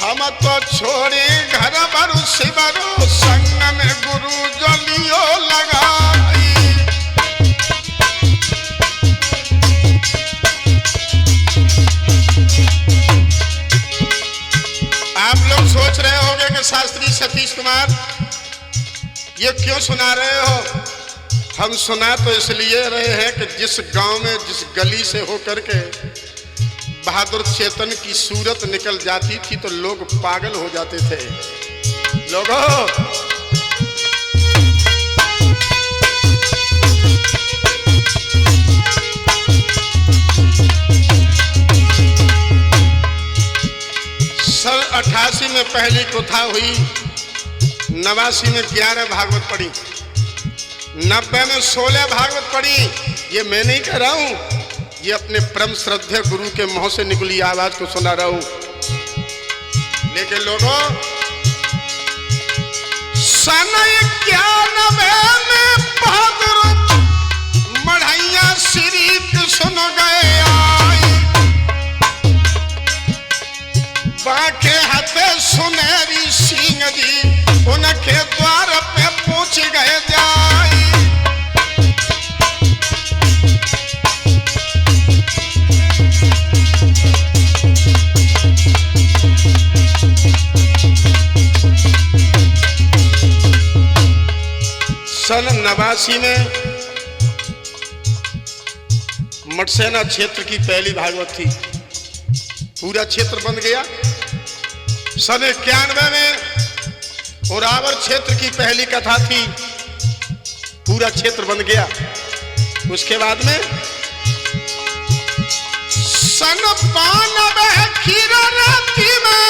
हम तो छोड़े घर बरु शिवरो संग में गुरु जलियो लगाई। आप लोग सोच रहे होंगे कि शास्त्री सतीश कुमार ये क्यों सुना रहे हो? हम सुना तो इसलिए रहे हैं कि जिस गांव में जिस गली से होकर के बहादुर चेतन की सूरत निकल जाती थी तो लोग पागल हो जाते थे। लोगों, सन 88 में पहली कथा हुई, 89 में 11 भागवत पढ़ी, 90 में 16 भागवत पढ़ी। ये मैं नहीं कह रहा हूं, ये अपने परम श्रद्धेय गुरु के मुंह से निकली आवाज को सुना रहा हूं। लेकिन लोगों, सन 91 में बहादुर मढ़ैया श्री सुन गए आई। बाके हाथे सुनहरी सिंह जी उनके द्वार पे पहुंच गए जाई। सन 89 में मटसेना क्षेत्र की पहली भागवत थी, पूरा क्षेत्र बन गया। सन 91 में ओरावर क्षेत्र की पहली कथा थी, पूरा क्षेत्र बन गया। उसके बाद में सन 92 खीरा राती में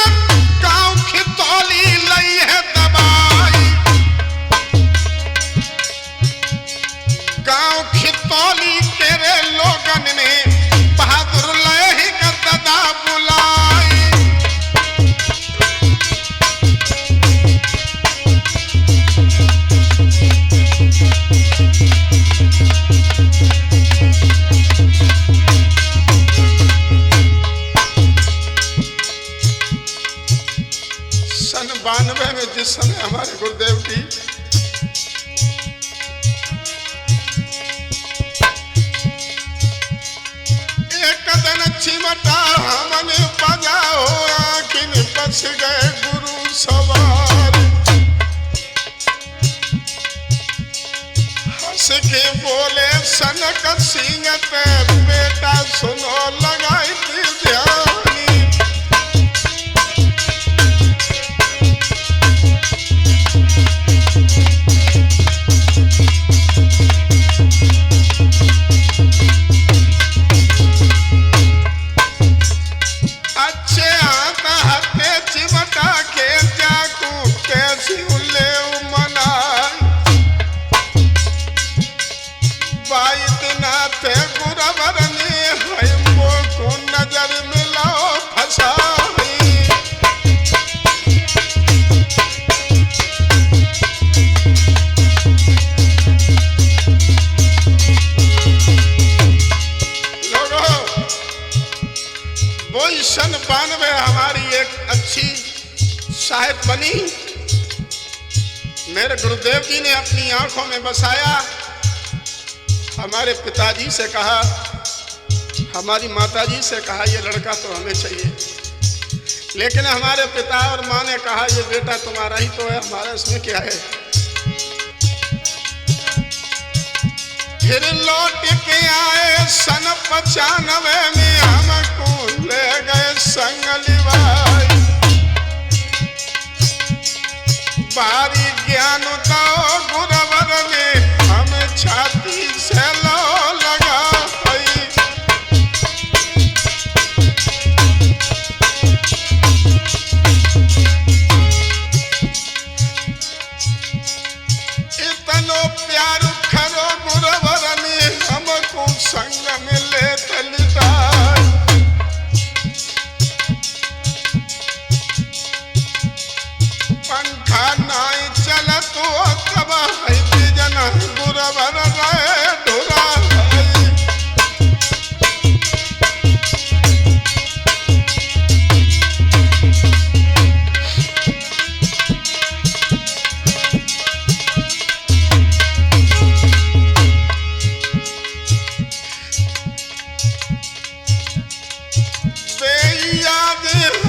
गांव खितौली लई है दबाई। गांव खितौली के रे लोगन ने बहादुर लय का दादा बुलाई। सन 92 में जिस समय हमारे गुरुदेव की एक दिन चिमटा हमने बजा हो आखिन बस गए गुरु सवार। हंस के बोले सनक सिंह पे बेटा सुनो लगाई थी ध्यानी। अच्छे हाथ हाथे चिमटा के जाकू कैसी उल्ले मनाई। बाई दिना ते गुरवर ने 92 हमारी एक अच्छी साहिब बनी। मेरे गुरुदेव जी ने अपनी आंखों में बसाया, हमारे पिताजी से कहा, हमारी माताजी से कहा ये लड़का तो हमें चाहिए, लेकिन हमारे पिता और माँ ने कहा ये बेटा तुम्हारा ही तो है, हमारा इसमें क्या है। फिर लौट के आए सन 95 में, हमको ले गए संगली भाई। बारी ज्ञान दो गुरवर ने, हम छाती से लो लगा। इतनो प्यार खरो गुरवर ने, हमको संग मिले तलिता। पंखा नाई चल तो तब जना गुरवर रहे ढोरा।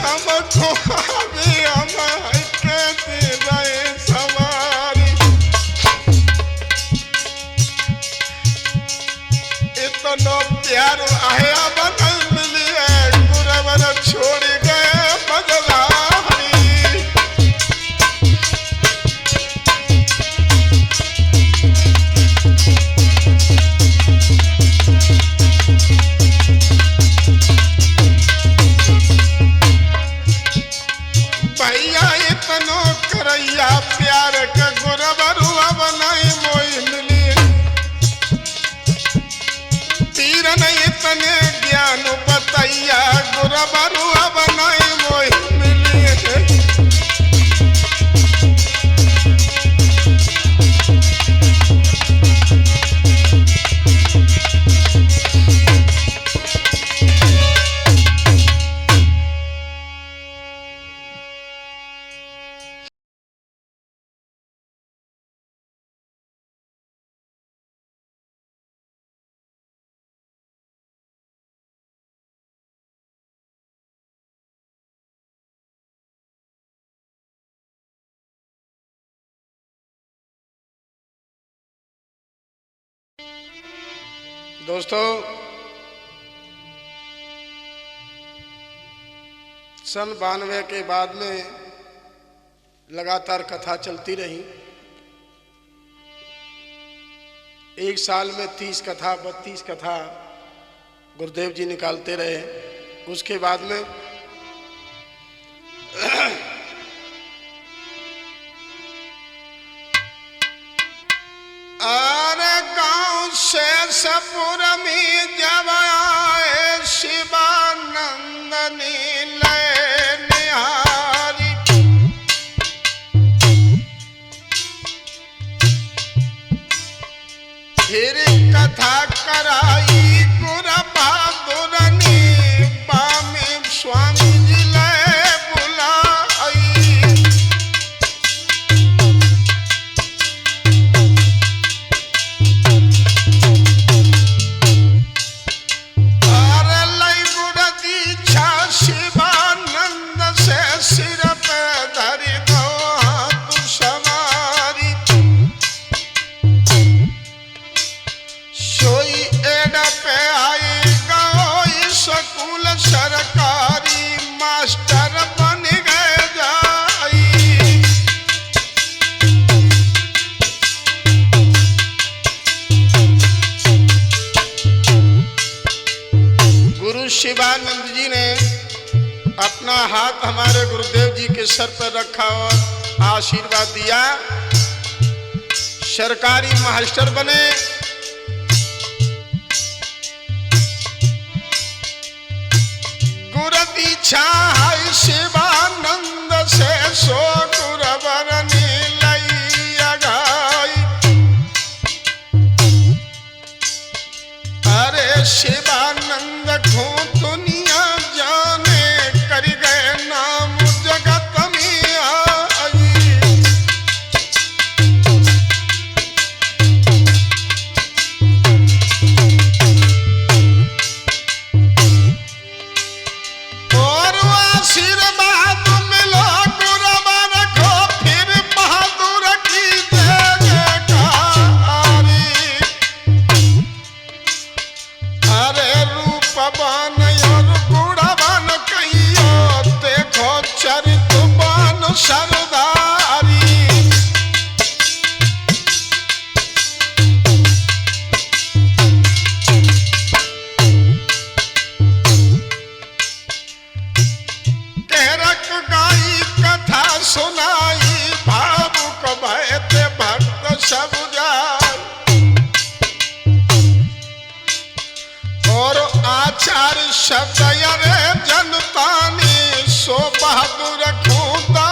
हमको अभी हम कहते रहे सवारी। इतना प्यार आया बन मिली है, गुरवर छोड़ गए बदलारी। भैया इतनो करैया प्यार के गुरबरुआ बनाई मोई मिली। पीर ने इतने ज्ञान बताइया, गुरबरुआ बनाई मोई मिली। दोस्तों, सन 92 के बाद में लगातार कथा चलती रही। एक साल में 30 कथा 32 कथा गुरुदेव जी निकालते रहे। उसके बाद में अरे गांव से सपुर में जब आए शिवानंद नीले निहारी। फिर कथा कराई गुर बहादुर ने, बामी स्वामी जी ले बुलाई। शिवानंद से सिर पे धरी दो हाथ सवारी। सोई एड पे आई गई स्कूल सरकारी, मास्टर बन गए जाई। गुरु शिवानंद जी ने अपना हाथ हमारे गुरुदेव जी के सर पर रखा और आशीर्वाद दिया। सरकारी मास्टर बने। गुरु दीक्षा है शिवानंद से, सो गुरवर नीलैया गाई। अरे शिवानंद को दुनिया जाने बान और गुड़ाबान कहियो देखो चरितबान सरदारी। कहरक गाई कथा सुनाई भावुक भयते भक्त सब जाय। और आचार्य शब्द रे जनता ने सो बहादुर खूंदा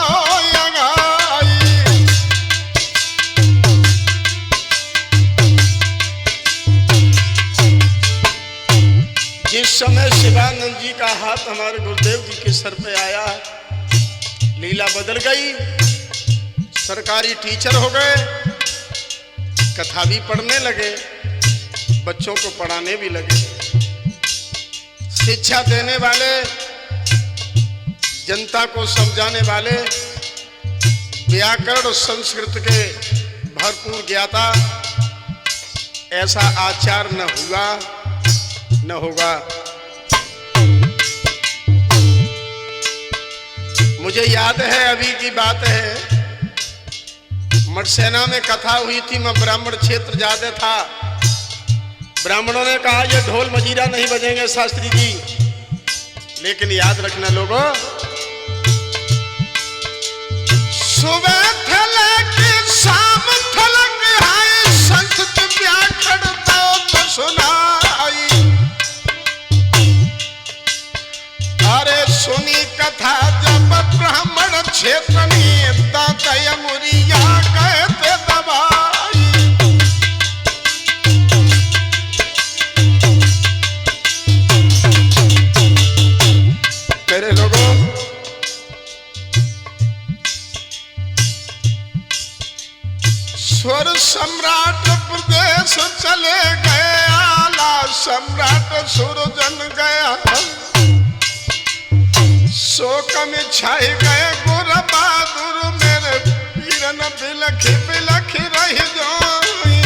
लगाई। जिस समय शिवानंद जी का हाथ हमारे गुरुदेव जी के सर पे आया, लीला बदल गई। सरकारी टीचर हो गए, कथा भी पढ़ने लगे, बच्चों को पढ़ाने भी लगे। शिक्षा देने वाले, जनता को समझाने वाले, व्याकरण और संस्कृत के भरपूर ज्ञाता, ऐसा आचार न हुआ न होगा। मुझे याद है, अभी की बात है, मठसेना में कथा हुई थी। मैं ब्राह्मण क्षेत्र ज्यादा था। ब्राह्मणों ने कहा ये ढोल मजीरा नहीं बजेंगे शास्त्री जी, लेकिन याद रखना लोगों, सुबह थले की शाम थलक आई, संस्कृत व्याकरण तो सुनाई। अरे सुनी कथा जब ब्राह्मण क्षेत्र में दातय मुरिया कहते दबाई। मेरे लोगों, स्वर सम्राट प्रदेश चले गए, आला सम्राट सुरजन गया। शोक में छाई गए गुर बहादुर, मेरे पीरन बिलख बिलख रह जाई।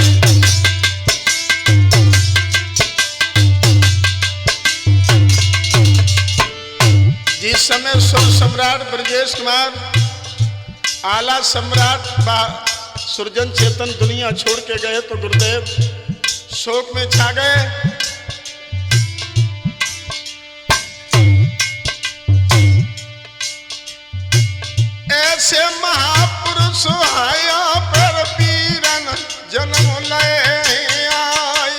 जिस समय सुर सम्राट ब्रजेश कुमार, आला सम्राट सुरजन चेतन दुनिया छोड़ के गए, तो गुरुदेव शोक में छा गए। ऐसे महापुरुष आया पर पीरन जन्म ले आई।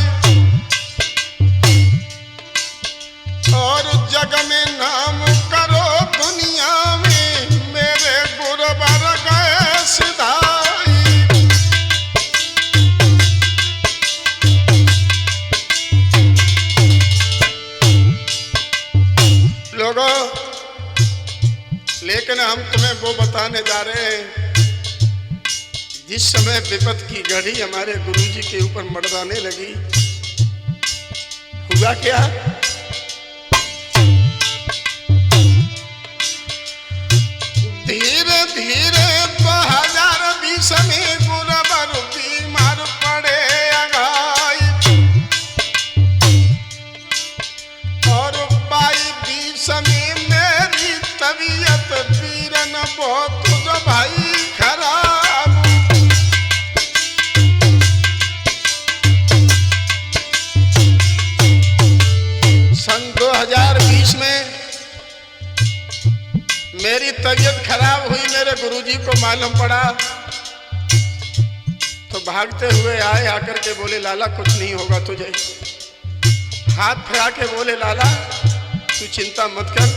और जग में नाम करो दुनिया में, मेरे गुरुवर गए सिधाई। लोगों, लेकिन हम तुम्हें वो बताने जा रहे हैं, जिस समय विपत की घड़ी हमारे गुरुजी के ऊपर मंडराने लगी, हुआ क्या? धीरे धीरे 2020 में गुरुवर बीमार पड़े अगाई। और 22 में मेरी तबीयत पीरन बहुत जो भाई खराब। सन 2020 में मेरी तबीयत खराब हुई, मेरे गुरुजी को मालूम पड़ा, तो भागते हुए आए, आकर के बोले लाला कुछ नहीं होगा तुझे। हाथ फैला के बोले लाला तू चिंता मत कर,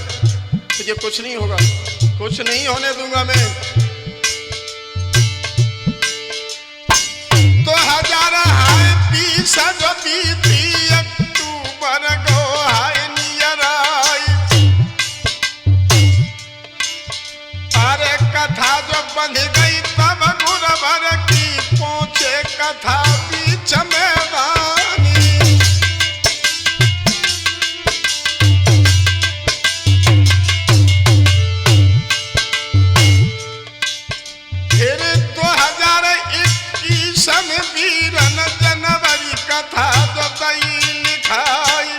तुझे कुछ नहीं होगा, कुछ नहीं होने दूंगा मैं। 2020 जो बीती अक्टूबर गो हाय नियर आई। अरे कथा जो बंध गई तब गुरुवर की पहुंचे कथा बीच में वानी। फिर 2021 में वीरन जनवरी कथा जो दई लिखाई।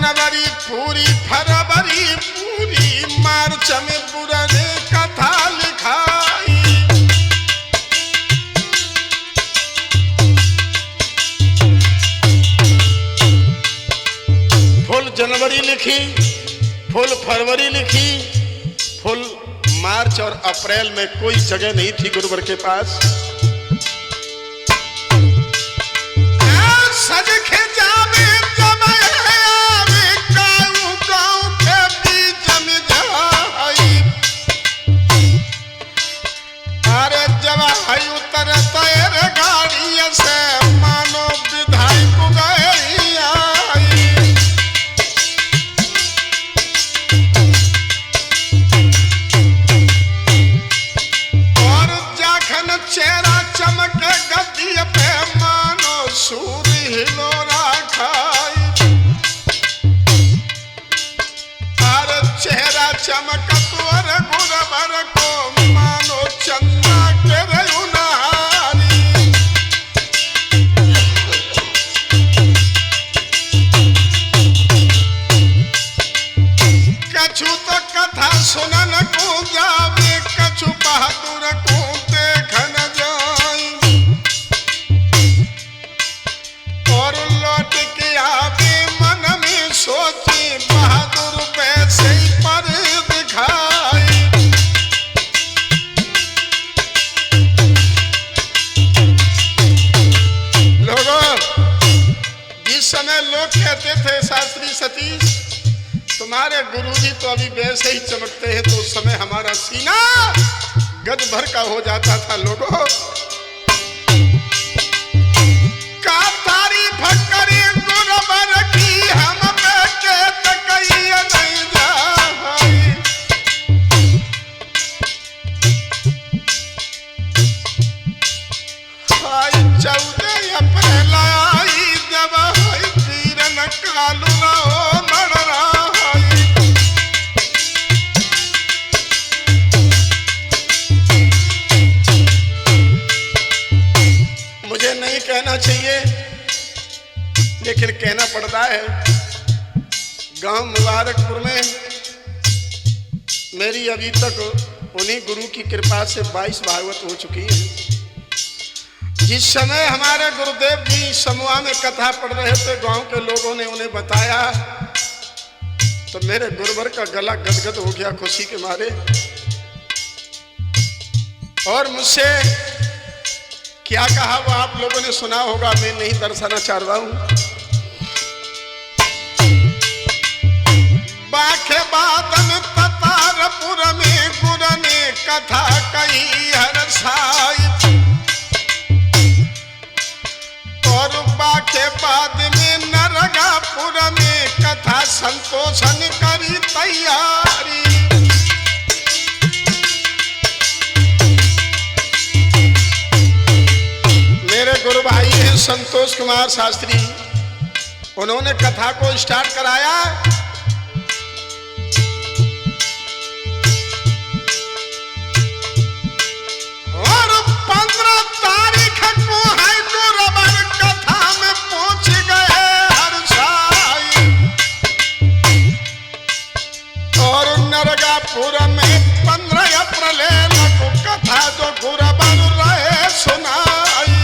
जनवरी पूरी, फरवरी पूरी, मार्च में पुराने कथा लिखाई। फुल जनवरी लिखी, फुल फरवरी लिखी, फुल मार्च और अप्रैल में कोई जगह नहीं थी गुरुवर के पास। सज के जावे जब आवे गाँव गाँव के बीच में जाई। अरे जब आई उतर तैर गाड़ी से मानो विधायक गई आई। और जाखन चेहरा चमके गद्दी पे मानो सूर्य हिलोरा खाई। और चेहरा चमकत और गुरबर को मानो चंदा के रयुनारी। कछु तो कथा सुनन को जावे, कछु बहादुर को देखन जाई। और लौट के आवे मन में सोची, बहादुर पैसे पर दिखाई। लोगों, जिस समय लोग कहते थे शास्त्री सतीश तुम्हारे गुरुजी तो अभी वैसे ही चमकते हैं, तो उस समय हमारा सीना गज भर का हो जाता था। लोगों का तारीफ करे गुरुवर की, हम पे के तकई नहीं जाई। आई 14 अप्रैल आई जब आई तीरन कालू ना हो लड़ रहा। मुझे नहीं कहना चाहिए लेकिन कहना पड़ता है। गांव मुबारकपुर में मेरी अभी तक उन्हीं गुरु की कृपा से 22 भागवत हो चुकी है। जिस समय हमारे गुरुदेव जी समूह में कथा पढ़ रहे थे, गांव के लोगों ने उन्हें बताया तो मेरे गुरुवर का गला गदगद हो गया खुशी के मारे। और मुझसे क्या कहा वो आप लोगों ने सुना होगा, मैं नहीं दर्शाना चाह रहा हूं। बाखे बादन ततारपुर में गुरु ने कथा कही हर साई। और बाखे बाद में नरगापुर में कथा संतोषन करी तैयारी। मेरे गुरु भाई हैं संतोष कुमार शास्त्री, उन्होंने कथा को स्टार्ट कराया। और 15 तारीख को है गुरुवर कथा में पहुंच गए हर साई। और नरगापुर में 15 अप्रैल को कथा जो गुरुवर रहे सुनाई।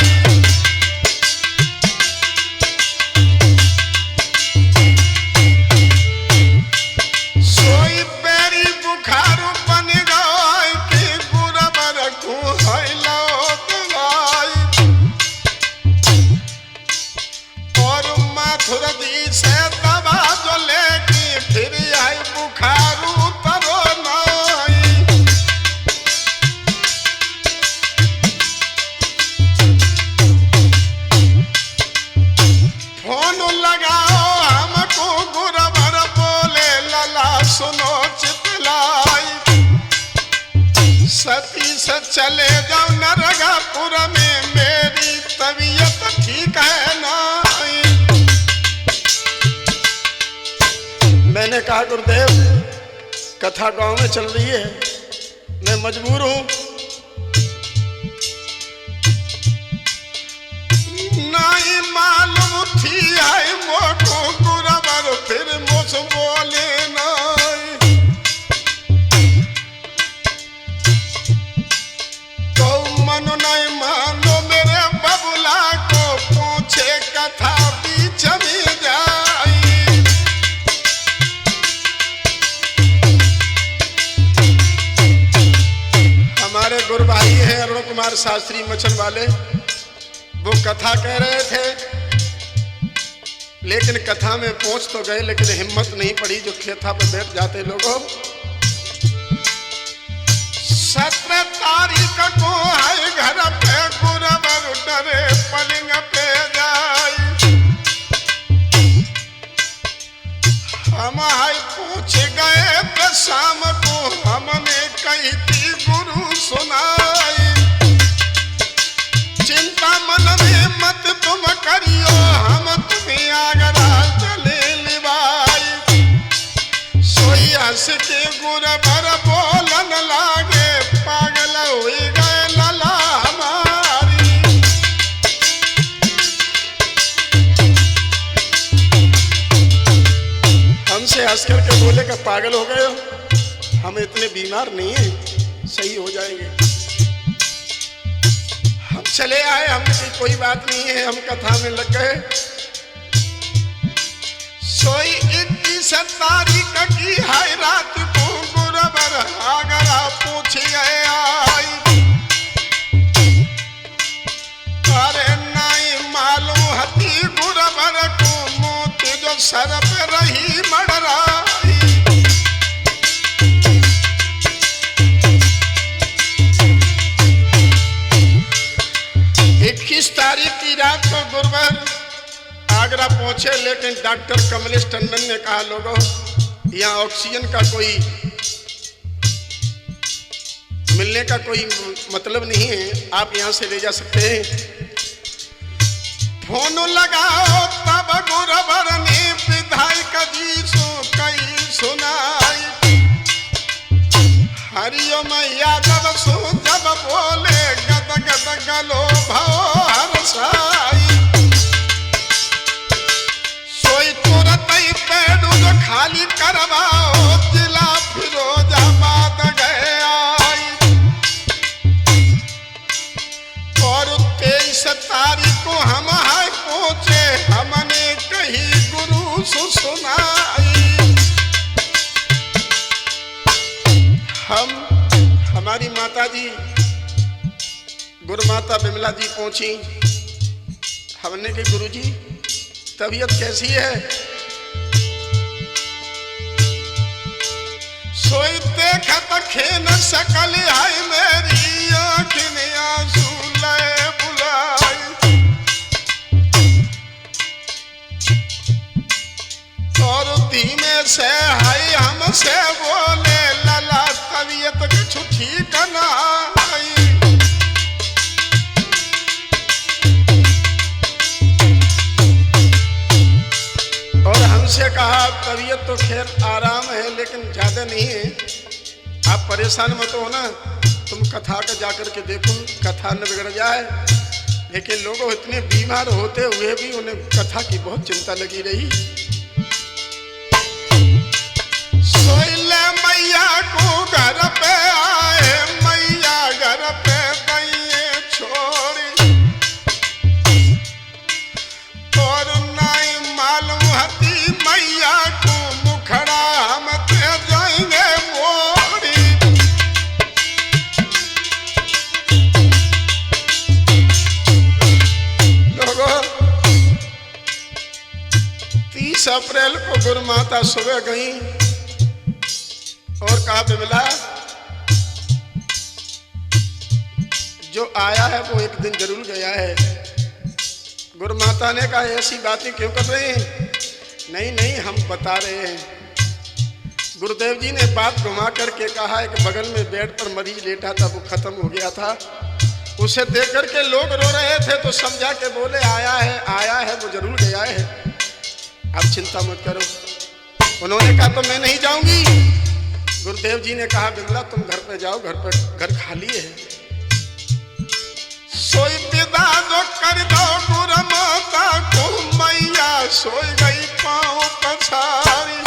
चले जाओ नरगापुर में, मेरी तबीयत ठीक है ना। मैंने कहा गुरुदेव कथा गांव में चल रही है, मैं मजबूर हूं। नहीं मालूम थी आई मोको गुरुवर फिर शास्त्री मचन वाले, वो कथा कह रहे थे, लेकिन कथा में पहुंच तो गए, लेकिन हिम्मत नहीं पड़ी जो कथा पे बैठ जाते लोगों। 17 तारीख को है घर पे गुरबर डरे पलंग पे जाई, हम हाय पूछ गए तो शाम को हमने कही थी गुरु सुनाई, चिंता मन में मत तुम करियो, हम तुम्हें आगरा चले लिवाई। सोई हंस के गुरबर बोलन लागे, पागल हुई गए लला हमारी। हमसे हंस करके बोले का पागल हो गए हो, हम इतने बीमार नहीं हैं, सही हो जाएंगे। हम चले आए, हमने कही कोई बात नहीं है, हम कथा में लग गए। सोई 21 तारीख की है रात को गुरबर आगरा पूछ गए आई, अरे नहीं मालूम हती गुरबर को मोती जो सर पे रही मड़राई। 21 तारीख की रात को गुरबर आगरा पहुंचे, लेकिन डॉक्टर कमलेश टंडन ने कहा लोगों यहाँ ऑक्सीजन का कोई मिलने का कोई मतलब नहीं है, आप यहाँ से ले जा सकते हैं। फोन लगाओ तब गुरबर ने विधायक जी सो कई सुनाई, हरिओम यादव सो जब बोले गद गद गलो भव हरसाई। सोई तुरंत ही पेड़ जो खाली करवाओ, जिला फिरोजाबाद गए आई, और 23 तारीख को हम हाय पहुंचे, हमने कही गुरु सुनाई। हमारी माता जी गुरु माता बिमला जी पहुंची, हमने कहा गुरु जी तबीयत कैसी है? सोई देखत खेन सकल आई, मेरी आँखिन आंसू ले बुलाई, और धीमे से हाय हमसे बोले लला तबीयत कुछ ठीक ना आई। और हमसे कहा तबीयत तो खैर आराम है, लेकिन ज्यादा नहीं है, आप परेशान मत हो ना, तुम कथा का जाकर के देखो, कथा न बिगड़ जाए। लेकिन लोगों इतने बीमार होते हुए भी उन्हें कथा की बहुत चिंता लगी रही। सोइले मैया को घर पे आए, मैया घर पे गई छोड़ी, और नहीं मालूम हती मैया को मुखड़ा हम ते जाएंगे मोड़ी। लोगों 30 अप्रैल को गुरु माता सुबह गई और कहा बिमला जो आया है वो एक दिन जरूर गया है। गुरु माता ने कहा ऐसी बातें क्यों कर रहे हैं? नहीं नहीं हम बता रहे हैं। गुरुदेव जी ने बात घुमा करके कहा है कि बगल में बेड पर मरीज लेटा था, वो खत्म हो गया था, उसे देख करके लोग रो रहे थे, तो समझा के बोले आया है वो जरूर गया है, आप चिंता मत करो। उन्होंने कहा तो मैं नहीं जाऊंगी। गुरुदेव जी ने कहा बिमला तुम घर पे जाओ, घर खाली है। सोई विदा जो कर दो गुरु माता को, मैया सोई गई पाँव पछारी।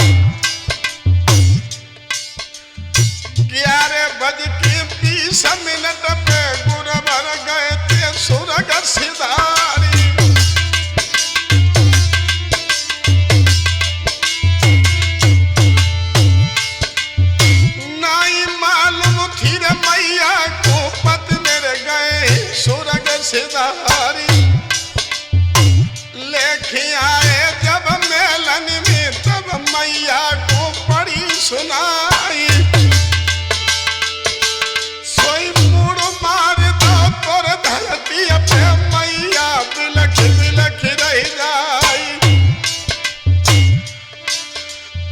11 बज के 20 मिनट पे गुरुवर गए थे सुरग सिधारी। नहीं मालूम थी रे मैया को पत मेरे गए आए जब मेलन में तब मैया को पड़ी सुनाई। सोई मुड़ मार दो तोर धरती पे मैया बिलख बिलख रह जाई।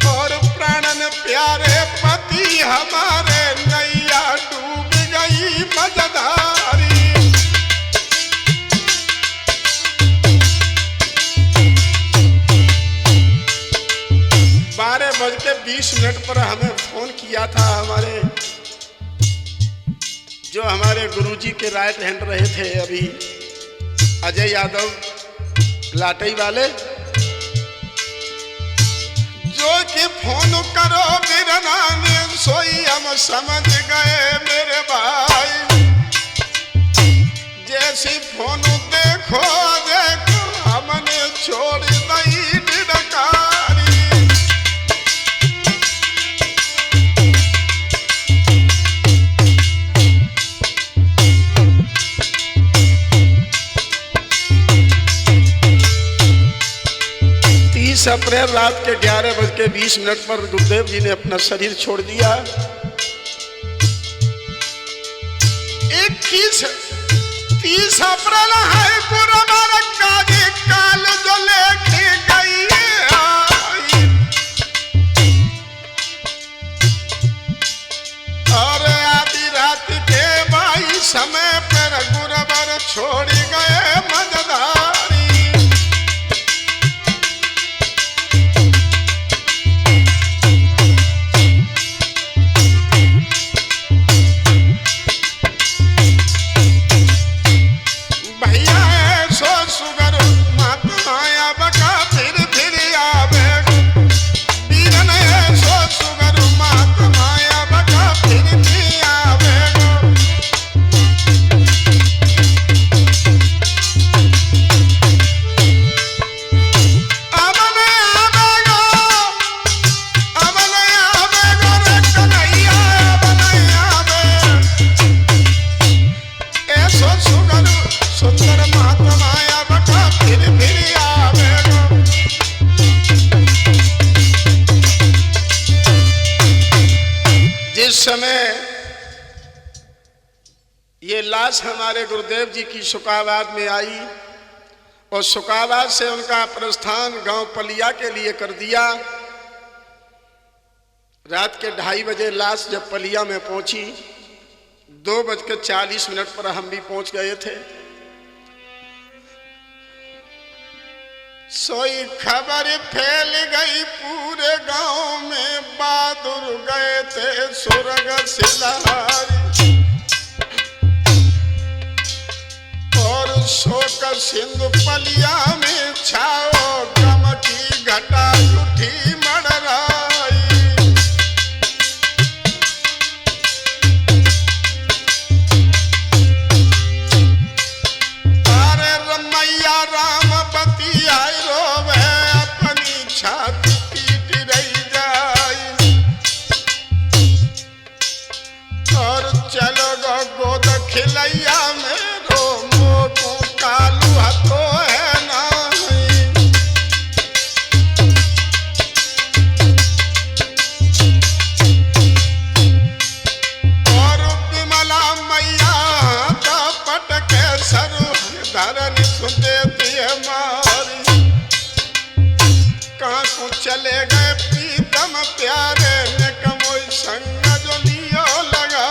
और प्राणन प्यारे पति हमारे नैया डूब गई मझधारी। 12:20 पर हमें फोन किया था हमारे जो हमारे गुरुजी के राइट हैंड रहे थे अभी अजय यादव लाटई वाले, जो कि फोन करो बिरना ने सोई हम समझ गए मेरे भाई। जैसी फोन देखो देखो हमने छोड़ दी निडकारी। 30 अप्रैल रात के 11:20 पर गुरुदेव जी ने अपना शरीर छोड़ दिया। 30 अप्रैल है गुरुवार काजी काल जो लेके गई और आधी रात के 22 समय पर गुरुवार छोड़ गए मझधारी। जिस समय ये लाश हमारे गुरुदेव जी की शुकाबाद में आई और शुकाबाद से उनका प्रस्थान गांव पलिया के लिए कर दिया। रात के 2:30 बजे लाश जब पलिया में पहुंची 2:40 पर हम भी पहुंच गए थे। सोई खबर फैल गई पूरे गांव में, बहादुर गए थे स्वर्ग सिधारी। और शोक सिंधु पलिया में छाओ, गम की घटा उठी मड़राई। अरे रमैया रामवती आई रोवे, अपनी छाती पीट रही जाई। और चलो गो गोद खिलैया में कालू हतो है नहीं। और विमला मैया तो पटके सरू धरन सुनती है मारी। कहाँ को चले गए प्रीतम प्यारे ने कमोई संग जो लियो लगा।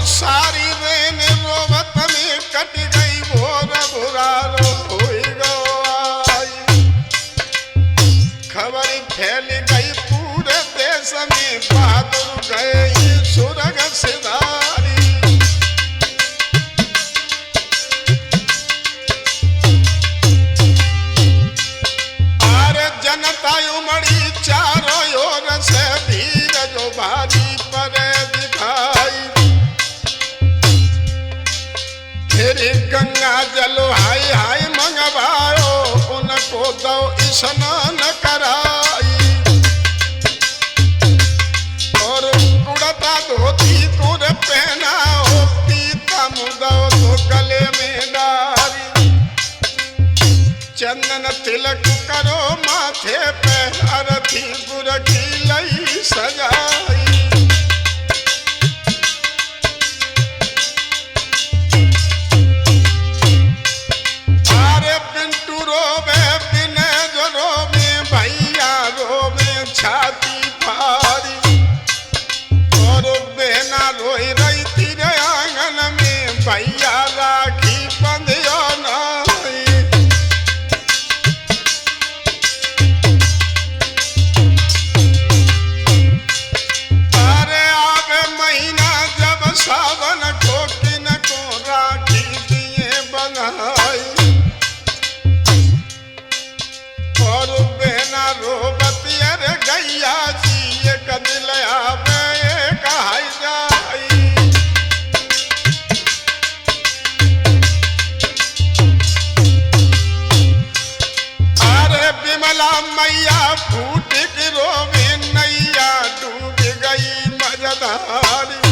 सारी रेन रोवत में कट गई भोर भुरारो हुई गई। खबर फैल गई पूरे देश में, बहादुर गए स्वर्ग सिधारी। अरे जनता उमड़ी चारों ओर से, भीड़ जो भारी परे दिखाई। तेरे गंगा जल हाय हाय मंगवाओ, उनको दो स्नान कराई। और उड़ता धोती को तिलक करो माथे पे अरथी गुर की लई सजाई। अरे पिंटू रोवे बिने जो रोवे भैया रोवे छाती फाड़ी और बहना रोई रही तेरे आंगन में भैया राखी बंधियो नहीं। अरे आवे महीना जब सावन को किन को राखी दिए बंधाई और बहना रोबती अरे गैया जी एक दिल आवे एक हाई जाई। अरे बिमला मैया फूट की रोवे नैया डूब गई मजधारी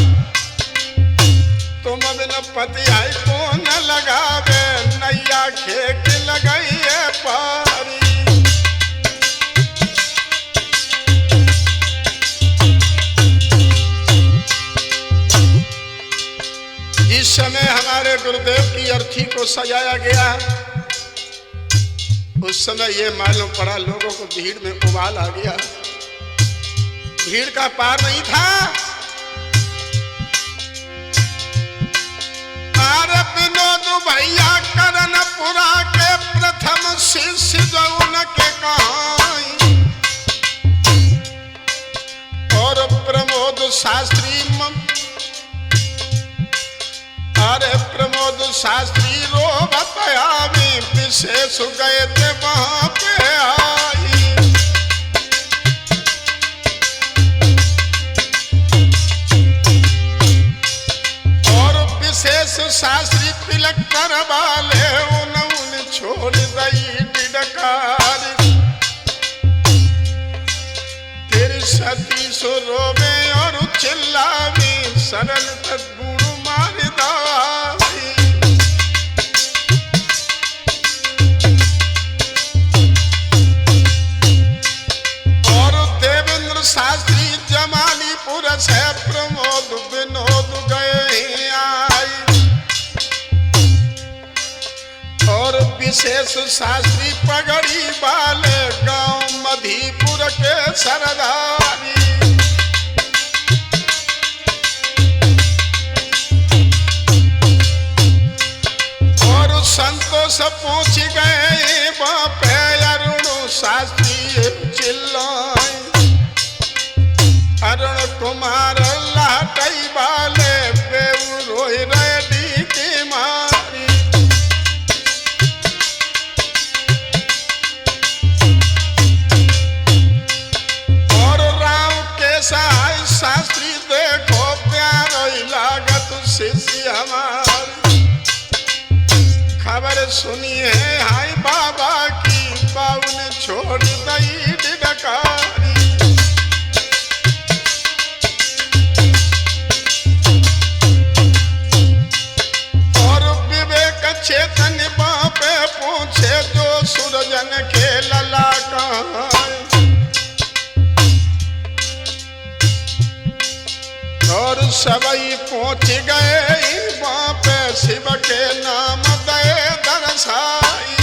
तुम बिन पति आई कौन लगावे नैया खेक लगाई है पारी। जिस समय हमारे गुरुदेव की अर्थी को सजाया गया उस समय ये मालूम पड़ा लोगों को भीड़ में उबाल आ गया, भीड़ का पार नहीं था। अरे विनोद भैया करनपुरा के प्रथम शिष्य जो उनके कहाई और प्रमोद शास्त्री अरे प्रमोद शास्त्री रो बतायामी विशेष गए थे वहां पे आई। और विशेष शास्त्री तिलक करवा ले उन्होंने छोड़ दई डिडकारी फिर सती सो रोवे और चिल्लावी सरल तद्गुरु मार दाई। और देवेंद्र शास्त्री जमालीपुर से प्रमोद विनोद गए आई और विशेष शास्त्री पगड़ी वाले गांव मधीपुर के सरदारी। संतोष पहुंच गए वहां पे अरुण शास्त्री चिल्लाए अरुण कुमार लाटई वाले बेऊ रोई रेडी की मारी। और राम के सहाय शास्त्री देखो प्यार लागत शिष्य हमारी खबर सुनिए हाय बाबा की बाउन छोड़ दई डिडकारी। और विवेक चेतन बापे पूछे जो सुरजन के लला कहाँ और सबई पहुंच गए वहां पे शिव के नाम दे दरसाई।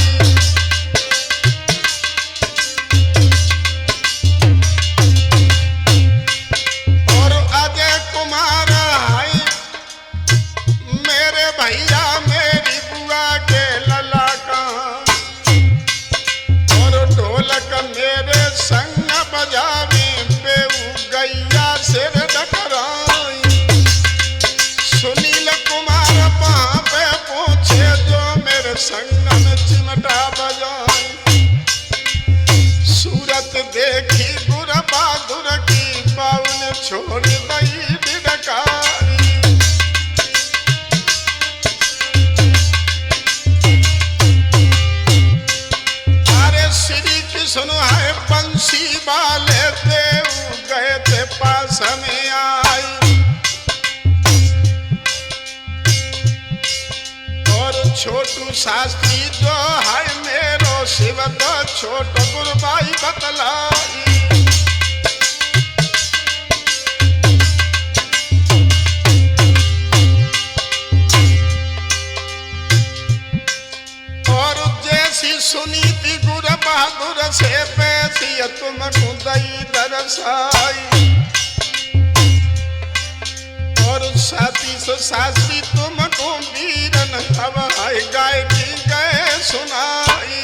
और अजय कुमार हाई मेरे भैया मेरी बुआ के लला कहाँ और ढोलक मेरे संग बजावी बेऊ गैया सिर डकराई। सुनील कुमार वहां पे पूछे जो मेरे संगम चिमटा बजाई सूरत देखी गुर बहादुर की बाउन छोड़ दई डिडकारी। अरे श्री कृष्ण है बंसी वाले देव गए थे पास में आई और छोटू शास्त्री जो है मेरो तो शिव तो छोट गुरबाई बतलाई। और जैसी सुनी थी गुर बहादुर से पैसी तुमको दई दरसाई। और साथी सो सासी तुमको वीरन अब हाय गाय की गए सुनाई।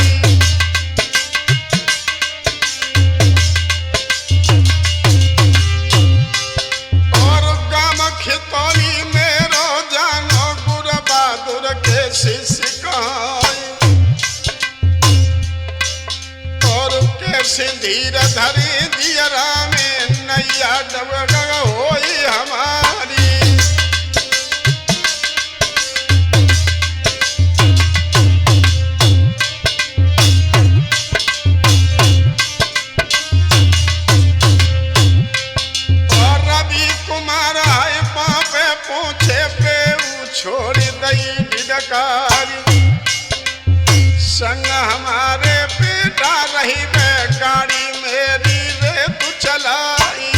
और गाम खितौली में रोजानो गुर बहादुर के शिष्य कहाई। सिंधीर धरी दियरा में नैया डब होई हमारी। और रवि कुमार आए पापे पूछे पे छोड़ दई डिडकारी। संग हमारे बेटा रही गाड़ी मेरी रे तू चलाई।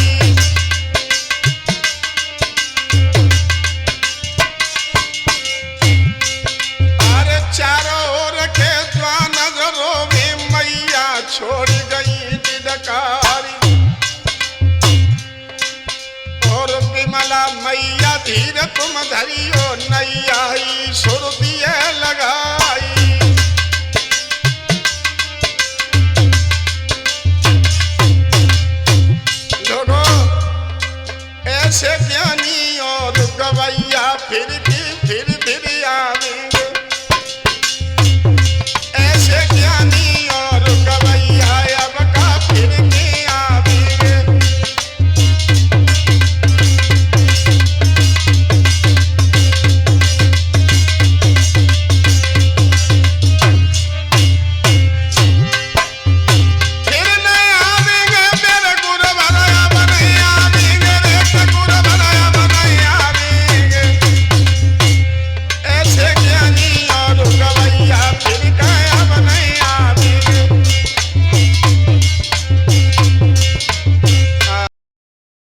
अरे चारों ओर के नजरों में मैया छोड़ गई डिडकारी। और विमला मैया धीरे तुम धरियो नैया ही सुर दिए लगाई। ऐसे ज्ञानी और गवैया फिर